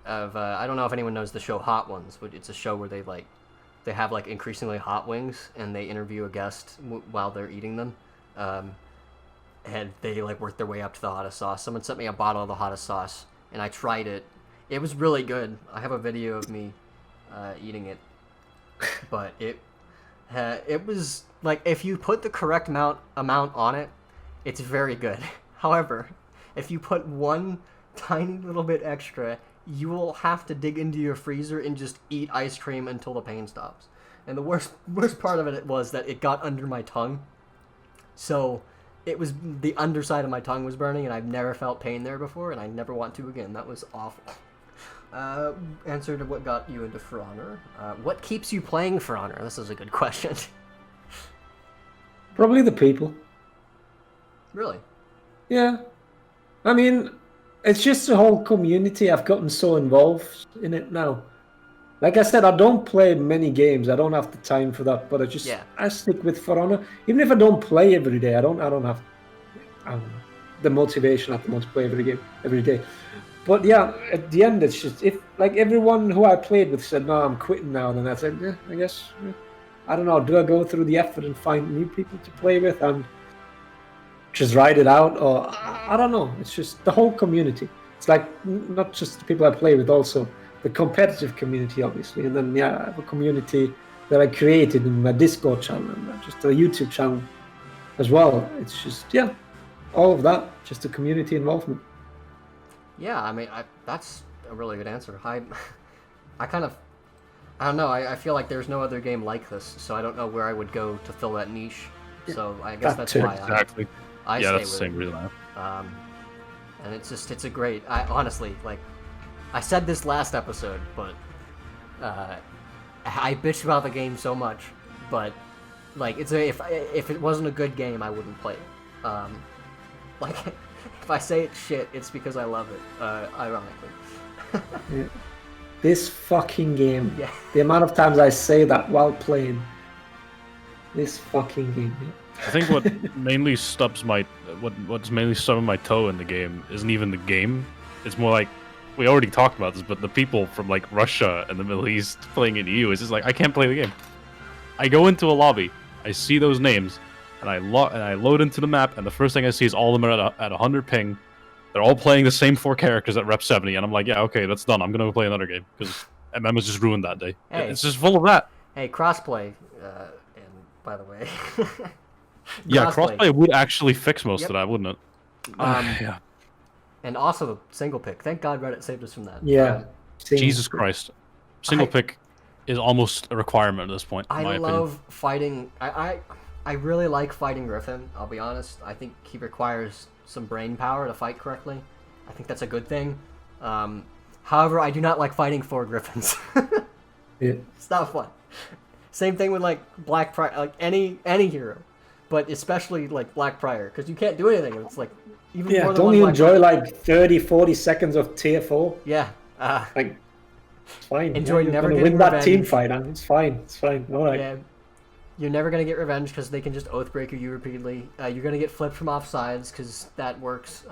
I don't know if anyone knows the show Hot Ones, but it's a show where they have like increasingly hot wings, and they interview a guest while they're eating them, and they like work their way up to the hottest sauce. Someone sent me a bottle of the hottest sauce, and I tried it. It was really good. I have a video of me eating it, but it was like, if you put the correct amount on it, it's very good. However, if you put one tiny little bit extra, you will have to dig into your freezer and just eat ice cream until the pain stops. And the worst part of it was that it got under my tongue. So it was the underside of my tongue was burning, and I've never felt pain there before, and I never want to again. That was awful. Answer to what got you into For Honor. What keeps you playing For Honor? This is a good question. Probably the people. Really? Yeah. I mean, it's just the whole community. I've gotten so involved in it now. Like I said, I don't play many games. I don't have the time for that. But I stick with For Honor. Even if I don't play every day, I don't have the motivation at the moment to play every day. But yeah, at the end, it's just if like everyone who I played with said, "No, I'm quitting now," then I said, "Yeah, I guess." Yeah. I don't know. Do I go through the effort and find new people to play with and just ride it out, or I don't know. It's just the whole community. It's like not just the people I play with, also the competitive community, obviously, and then I have a community that I created in my Discord channel and just a YouTube channel as well. It's just all of that, just the community involvement. Yeah, I mean, that's a really good answer. I don't know. I feel like there's no other game like this, so I don't know where I would go to fill that niche. So I guess that's why exactly. I stay that's with the same it. reason. And it's a great. I honestly like. I said this last episode, but I bitched about the game so much, but like if it wasn't a good game, I wouldn't play it. Like if I say it's shit, it's because I love it. Ironically. Yeah. This fucking game. Yeah. The amount of times I say that while playing this fucking game. Yeah. I think what mainly stubs what's mainly stubbing my toe in the game isn't even the game. It's more like we already talked about this, but the people from like Russia and the Middle East playing in EU is just like I can't play the game. I go into a lobby, I see those names, and I load into the map, and the first thing I see is all of them are at 100 ping. They're all playing the same 4 characters at rep 70, and I'm like, yeah, okay, that's done. I'm gonna go play another game because MM was just ruined that day. Hey. It's just full of that. Hey, crossplay. And by the way. Yeah, crossplay would actually fix most of that, wouldn't it? Yeah. And also single pick. Thank God Reddit saved us from that. Yeah. Jesus Christ. Single pick is almost a requirement at this point, in my opinion. I love fighting. I really like fighting Griffin, I'll be honest. I think he requires some brain power to fight correctly. I think that's a good thing. However, I do not like fighting 4 Griffins. Yeah. It's not fun. Same thing with like Black Prior, like any hero. But especially like Black Prior, because you can't do anything. It's like even more than don't one you Black enjoy Prior. like 30-40 seconds of tier 4? Yeah. Like it's fine. Enjoy you're never gonna getting win that revenge. team fight, and it's fine. It's fine. All right. Yeah. You're never gonna get revenge because they can just Oathbreaker you repeatedly. You're gonna get flipped from offsides because that works.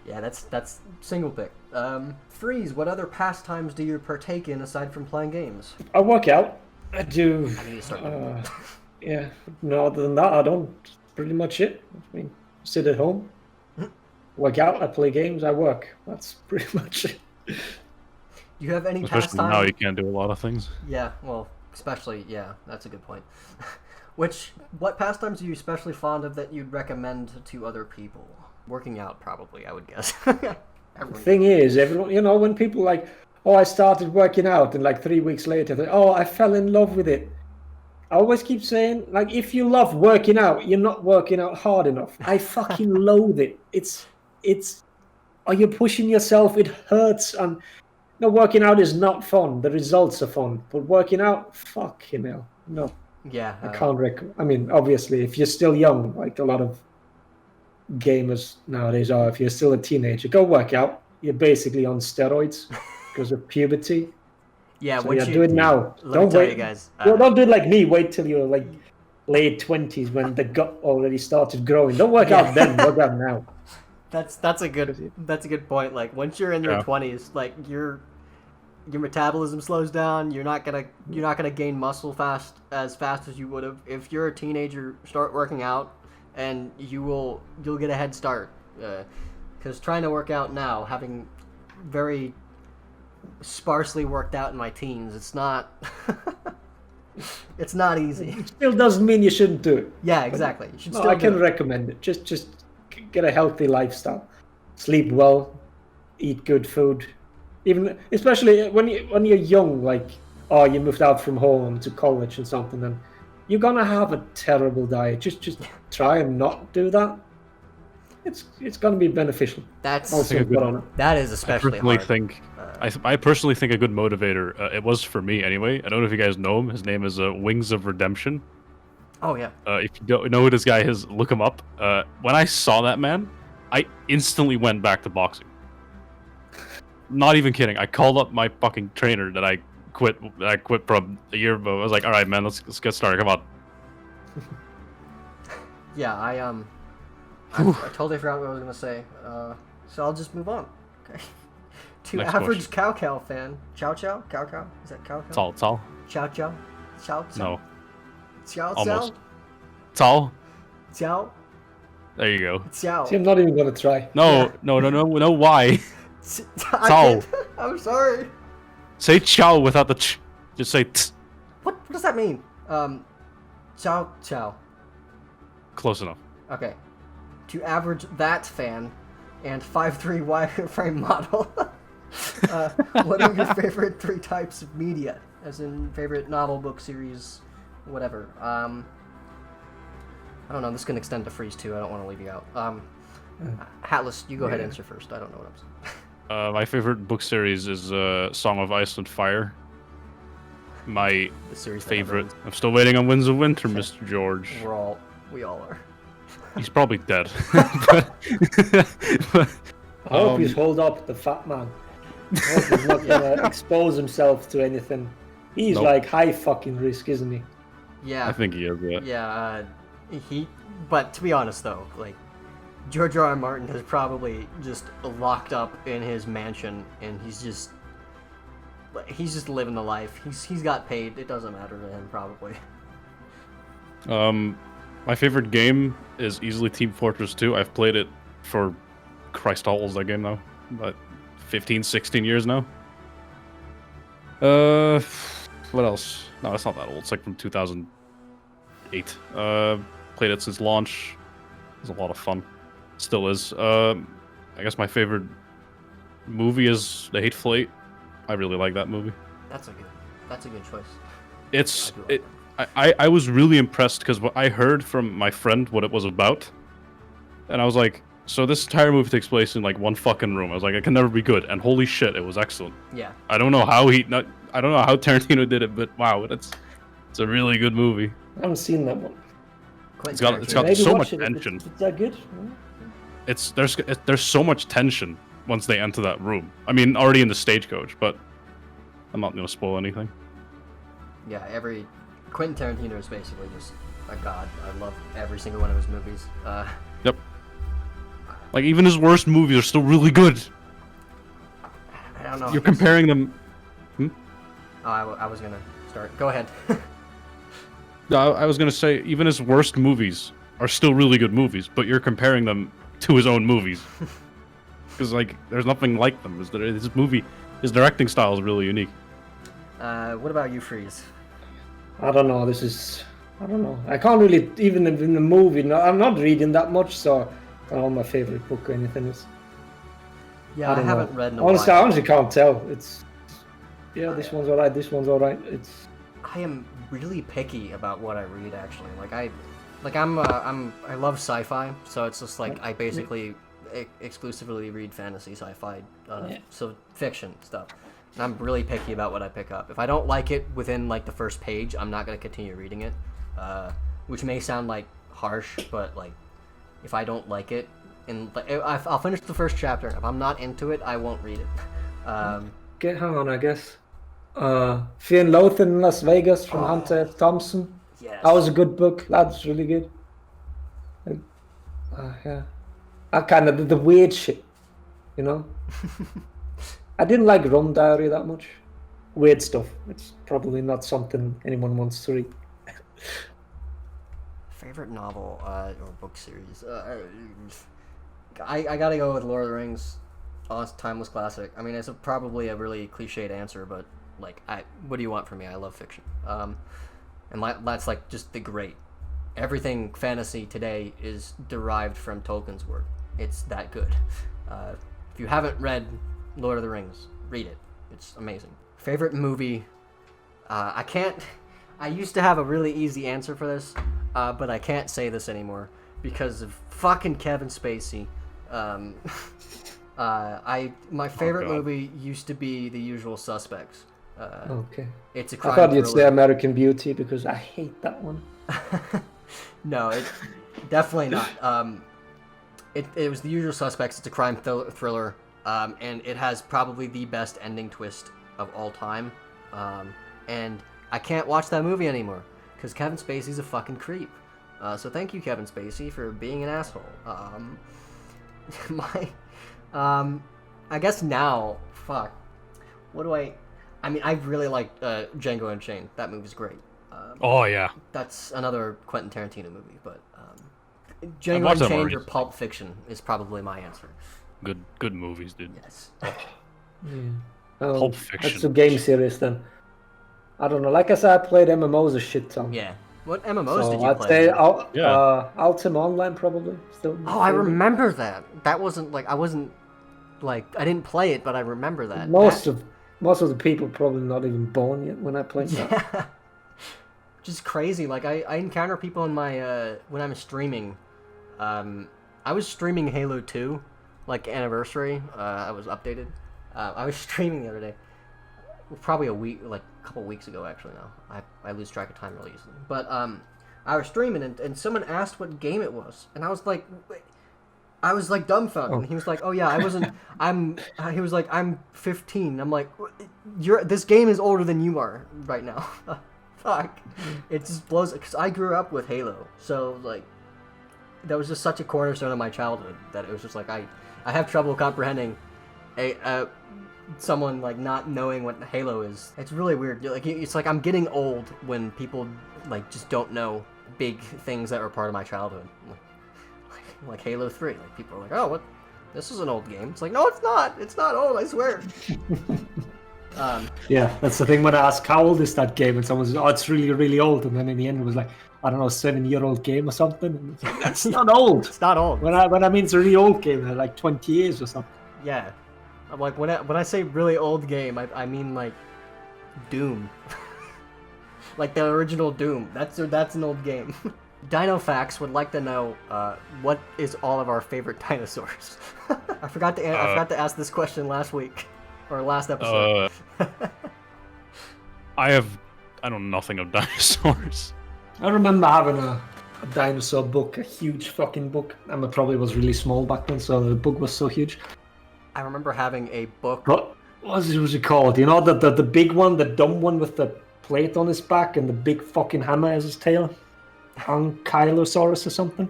Yeah, that's single pick. Freeze. What other pastimes do you partake in aside from playing games? I work out. I do. I need to start. Yeah. No, other than that, I don't. Pretty much it. I mean, sit at home, work out. I play games. I work. That's pretty much it. Do you have any Especially pastime? now, you can't do a lot of things. Yeah. Well, especially that's a good point. What pastimes are you especially fond of that you'd recommend to other people? Working out, probably, I would guess. The thing is, everyone, when people like, oh, I started working out, and like 3 weeks later, I fell in love with it. I always keep saying, like, if you love working out, you're not working out hard enough. I fucking loathe it. It's, are you pushing yourself? It hurts, and working out is not fun. The results are fun, but working out, fucking hell, no. Yeah. I can't I mean, obviously, if you're still young, like a lot of gamers nowadays are, if you're still a teenager, go work out. You're basically on steroids because of puberty. Yeah, so do it now. Don't wait, you guys. Don't do it like me. Wait till you're like late 20s when the gut already started growing. Don't work out then. Work out now. That's a good point. Like once you're in your 20s, like your metabolism slows down. You're not gonna gain muscle as fast as you would have if you're a teenager. Start working out, and you'll get a head start. Because trying to work out now, having very sparsely worked out in my teens, it's not easy. It still doesn't mean you shouldn't do it. Yeah, exactly. You should I can recommend it. Just get a healthy lifestyle, sleep well, eat good food, even especially when you're young, like you moved out from home to college and something, then you're gonna have a terrible diet. Just try and not do that. It's gonna be beneficial. That's Also put on it. that is especially hard. I personally think a good motivator. It was for me anyway. I don't know if you guys know him. His name is Wings of Redemption. Oh yeah. If you don't know who this guy is, look him up. When I saw that man, I instantly went back to boxing. Not even kidding. I called up my fucking trainer that I quit from a year ago. I was like, all right, man, let's get started. Come on. Yeah, I totally forgot what I was gonna say. So I'll just move on. Okay. To Next average cow fan. Cow? Cow? Is that cow? Tal. Chow? No. Ciao? Almost. Tal. Ciao? There you go. Ciao. See, I'm not even gonna try. No, why? Ciao. I'm sorry. Say ciao without the ch. Just say t. What does that mean? Ciao. Close enough. Okay. To average that fan and 5'3" wireframe model. What are your favorite 3 types of media? As in favorite novel, book series, whatever. I don't know, this can extend to Freeze too, I don't want to leave you out. Hatless, you go ahead and answer first, I don't know what I'm saying. My favorite book series is Song of Ice and Fire. My The series favorite. I'm still waiting on Winds of Winter, Mr. George. We all are. He's probably dead. but, I hope he's hold up, the fat man. I hope he's not gonna expose himself to anything. He's Nope. like high fucking risk, isn't he? Yeah. I think he is. Yeah, but to be honest though, like, George R. R. Martin has probably just locked up in his mansion, and he's just living the life. He's got paid. It doesn't matter to him probably. My favorite game is easily Team Fortress 2. I've played it for Christ, how old is that game now? About 15, 16 years now. What else? No, it's not that old. It's like from 2008. Played it since launch. It was a lot of fun. Still is. I guess my favorite movie is The Hateful Eight. I really like that movie. That's a good choice. I was really impressed because I heard from my friend what it was about, and I was like, so this entire movie takes place in like one fucking room. I was like, it can never be good, and holy shit, it was excellent. Yeah. I don't know how Tarantino did it, but wow, it's a really good movie. I haven't seen that one. It's got Maybe so watch much it. tension. Is that good? There's so much tension once they enter that room. I mean, already in the stagecoach, but I'm not gonna spoil anything. Yeah, Quentin Tarantino is basically just a god. I love every single one of his movies. Yep. Like, even his worst movies are still really good. I don't know. You're comparing them. Oh, I was gonna start. Go ahead. No, I was gonna say even his worst movies are still really good movies, but you're comparing them to his own movies. Because like, there's nothing like them. His directing style is really unique. What about you, Freeze? I don't know. I don't know. I can't really, even in the movie, no, I'm not reading that much, so I don't know what my favorite book or anything is. Yeah, I haven't read in a honestly, while. I honestly can't tell. This one's alright, this one's alright. I am really picky about what I read, actually. I love sci-fi, so it's just like I basically exclusively read fantasy sci-fi, so fiction stuff. And I'm really picky about what I pick up. If I don't like it within like the first page, I'm not gonna continue reading it. Which may sound like harsh, but like if I don't like it, and I'll finish the first chapter. If I'm not into it, I won't read it. Hang on, I guess. Fear and Loathing in Las Vegas from Hunter S. Thompson. Yes. That was a good book. That's really good. Yeah. I kind of the weird shit, you know. I didn't like Rum Diary that much. Weird stuff. It's probably not something anyone wants to read. Favorite novel or book series? I gotta go with Lord of the Rings. Timeless classic. I mean, it's probably a really cliched answer, but like, what do you want from me? I love fiction. And that's like just the great. Everything fantasy today is derived from Tolkien's work. It's that good. If you haven't read Lord of the Rings. Read it. It's amazing. Favorite movie? I used to have a really easy answer for this, but I can't say this anymore because of fucking Kevin Spacey. My favorite movie used to be The Usual Suspects. Okay. It's a crime I thought you'd thriller. say American Beauty because I hate that one. No, it's definitely not. It was The Usual Suspects. It's a crime thriller, and it has probably the best ending twist of all time. And I can't watch that movie anymore because Kevin Spacey's a fucking creep. So thank you, Kevin Spacey, for being an asshole. I guess now, fuck. What do I mean, I really like Django Unchained. That movie's great. Oh yeah. That's another Quentin Tarantino movie, but I've Django watched them Unchained or already. Pulp Fiction is probably my answer. Good movies, dude. Yes. Yeah. Pulp Fiction. That's a game series then. I don't know. Like I said, I played MMOs a shit ton. Yeah. What MMOs So did you I'd play? say Yeah. Ultima Online probably. Still Oh, I remember that. That wasn't like I didn't play it, but I remember that. Most of the people probably not even born yet when I played that. Yeah. Just crazy. Like I encounter people in my when I'm streaming. I was streaming Halo 2, like anniversary. I was updated. I was streaming the other day. Probably a couple weeks ago actually now. I lose track of time really easily. But I was streaming and someone asked what game it was, and I was like dumbfounded. And he was like, "Oh yeah, I wasn't. He was like, I'm 15. I'm like, this game is older than you are right now. Fuck. It just blows. Because I grew up with Halo, so like, that was just such a cornerstone of my childhood that it was just like I have trouble comprehending someone like not knowing what Halo is. It's really weird. Like it's like I'm getting old when people like just don't know big things that were part of my childhood. Like Halo 3. Like people are like, "Oh, what? This is an old game." It's like, "No, it's not. It's not old, I swear." Yeah, that's the thing when I ask how old is that game and someone says, "Oh, it's really, really old," and then in the end it was like, I don't know, 7-year-old game or something. And it's like, that's not old. It's not old. When I mean it's a really old game, they're like 20 years or something. Yeah. I'm like when I say really old game, I mean like Doom. Like the original Doom. That's an old game. DinoFacts would like to know what is all of our favorite dinosaurs. I forgot to ask this question last week or last episode. I know nothing of dinosaurs. I remember having a dinosaur book, a huge fucking book, and it probably was really small back then, so the book was so huge. I remember having a book. What was it called? You know, the big one, the dumb one with the plate on his back and the big fucking hammer as his tail? Ankylosaurus or something?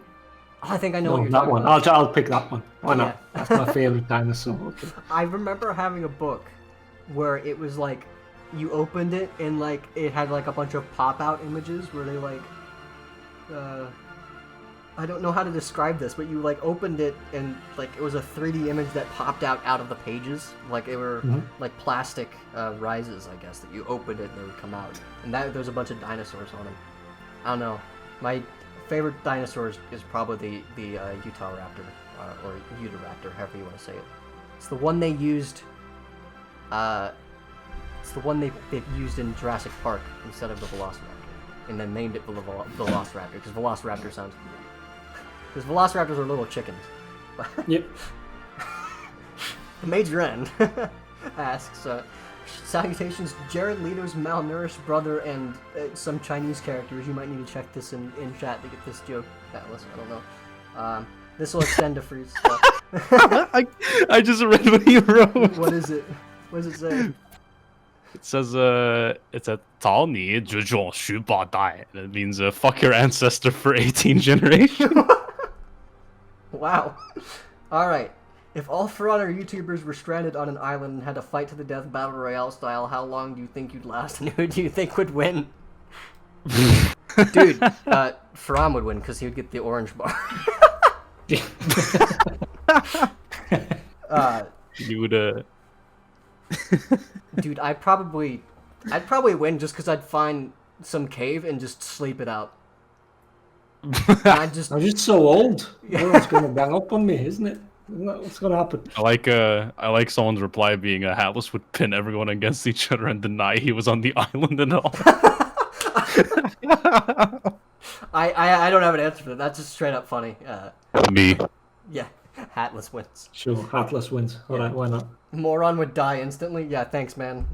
Oh, I think I know what No, you're that talking one. about. I'll pick that one. Why not? Yeah. That's my favorite dinosaur. Okay. I remember having a book where it was like you opened it and like it had like a bunch of pop-out images where they like I don't know how to describe this, but you like opened it and like it was a 3D image that popped out of the pages, like they were like plastic rises, I guess, that you opened it and they would come out, and that there's a bunch of dinosaurs on them. I don't know. My favorite dinosaurs is probably the Utah Raptor or Utahraptor, however you want to say it. It's the one they used. It's the one they used in Jurassic Park instead of the Velociraptor, and then named it Velociraptor because Velociraptor sounds cool. Because Velociraptors are little chickens. Yep. The Major N asks, salutations, Jared Leto's malnourished brother and some Chinese characters. You might need to check this in chat to get this joke. Atlas, I don't know. This will extend to freeze. I just read what he wrote. What is it? What does it say? It says, it's a 讨你这种18代. That means fuck your ancestor for 18 generations. Wow. Alright. If all For Honor YouTubers were stranded on an island and had to fight to the death Battle Royale style, how long do you think you'd last and who do you think would win? Dude, Faram would win because he would get the orange bar. You would, Dude, I'd probably win just because I'd find some cave and just sleep it out. And I'm just so old. Everyone's gonna gang up on me, isn't it? What's gonna happen? I like someone's reply being Hatless would pin everyone against each other and deny he was on the island and all. I don't have an answer for that. That's just straight up funny. Me. Yeah, Hatless wins. Sure, Hatless wins. All right, why not? Moron would die instantly. Yeah, thanks, man.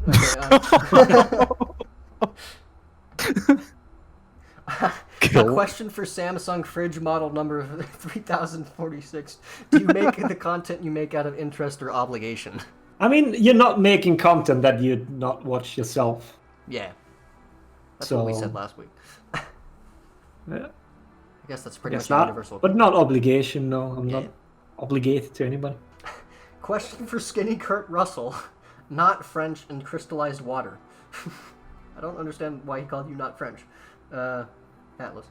Okay, a question for Samsung fridge model number 3046. Do you make the content you make out of interest or obligation? I mean, you're not making content that you'd not watch yourself. Yeah. That's what we said last week. Yeah. I guess that's pretty much not, universal. But not obligation, no. I'm not obligated to anybody. Question for Skinny Kurt Russell. Not French and crystallized water. I don't understand why he called you not French. Atlas.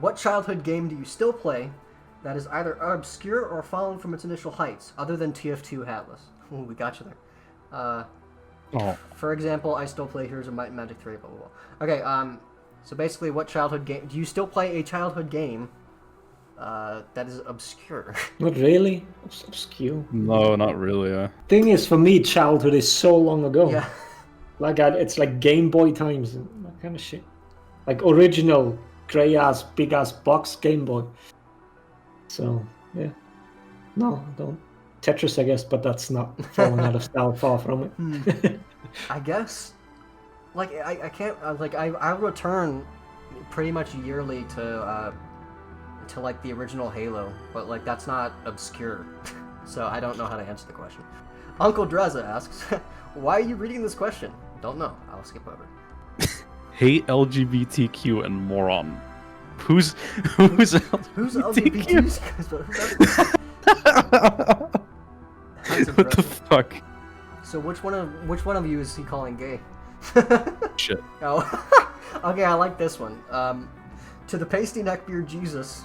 What childhood game do you still play that is either obscure or fallen from its initial heights, other than TF2 Hatless? Ooh, we got you there. For example, I still play Heroes of Might and Magic 3, blah, blah, blah. Okay, so basically, what childhood game... Do you still play a childhood game that is obscure? Not really. Obscure. No, not really. Thing is, for me, childhood is so long ago. Yeah. Like, it's like Game Boy times and that kind of shit. Like, original, grey-ass, big-ass box Game Boy. So, yeah. No, I don't. Tetris, I guess, but that's not falling out of style, far from it. I guess. Like, I can't... like, I return pretty much yearly to like, the original Halo, but, like, that's not obscure. So I don't know how to answer the question. Uncle Dreza asks, why are you reading this question? Don't know. I'll skip over. Hate LGBTQ and moron. Who's LGBTQ? Who's LGBTQ? What the fuck? So which one of you is he calling gay? Shit. Oh, okay. I like this one. To the pasty neckbeard Jesus,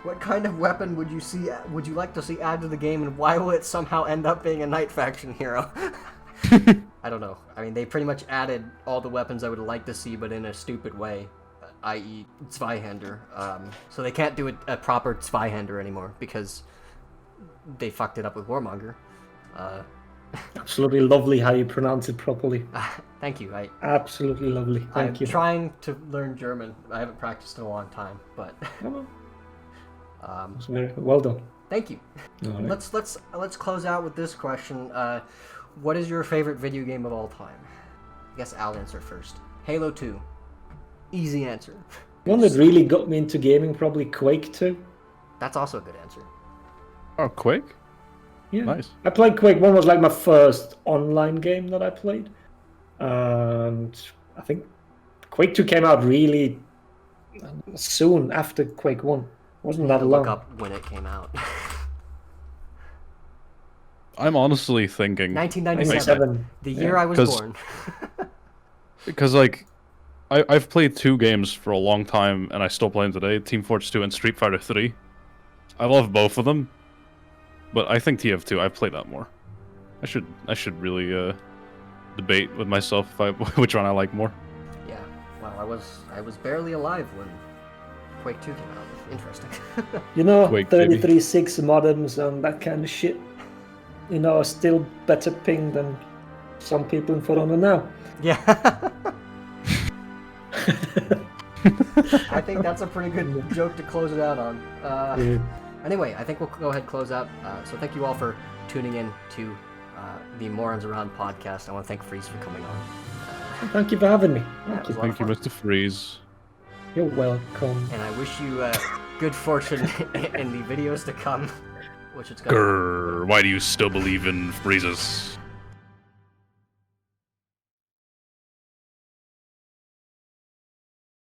what kind of weapon would you like to see added to the game, and why will it somehow end up being a night faction hero? I don't know. I mean, they pretty much added all the weapons I would like to see, but in a stupid way, i.e. Zweihander. So they can't do a proper Zweihander anymore because they fucked it up with Warmonger. Absolutely lovely how you pronounce it properly. Thank you. Absolutely lovely. Thank you. I'm trying to learn German. I haven't practiced in a long time, but well done. Thank you. Right. Let's close out with this question. What is your favorite video game of all time? I guess I'll answer first. Halo 2. Easy answer. One that really got me into gaming, probably Quake 2. That's also a good answer. Oh, Quake? Yeah. Nice. I played Quake 1 was like my first online game that I played. And I think Quake 2 came out really soon after Quake 1. Wasn't that long. Look up when it came out. I'm honestly thinking 1997. The year I was born. Because like I've played two games for a long time and I still play them today, Team Fortress 2 and Street Fighter 3. I love both of them. But I think TF2, I've played that more. I should really debate with myself which one I like more. Yeah. Well, I was barely alive when Quake 2 came out. Interesting. You know, Quake, 33.6 modems and that kind of shit. You know, are still better ping than some people in For Honor now. Yeah. I think that's a pretty good joke to close it out on. Yeah. Anyway, I think we'll go ahead and close out. So thank you all for tuning in to the Morons Around podcast. I want to thank Freeze for coming on. Thank you for having me. Thank you, Mr. Freeze. You're welcome. And I wish you good fortune in the videos to come, which it's gonna. Grrr, why do you still believe in freezes?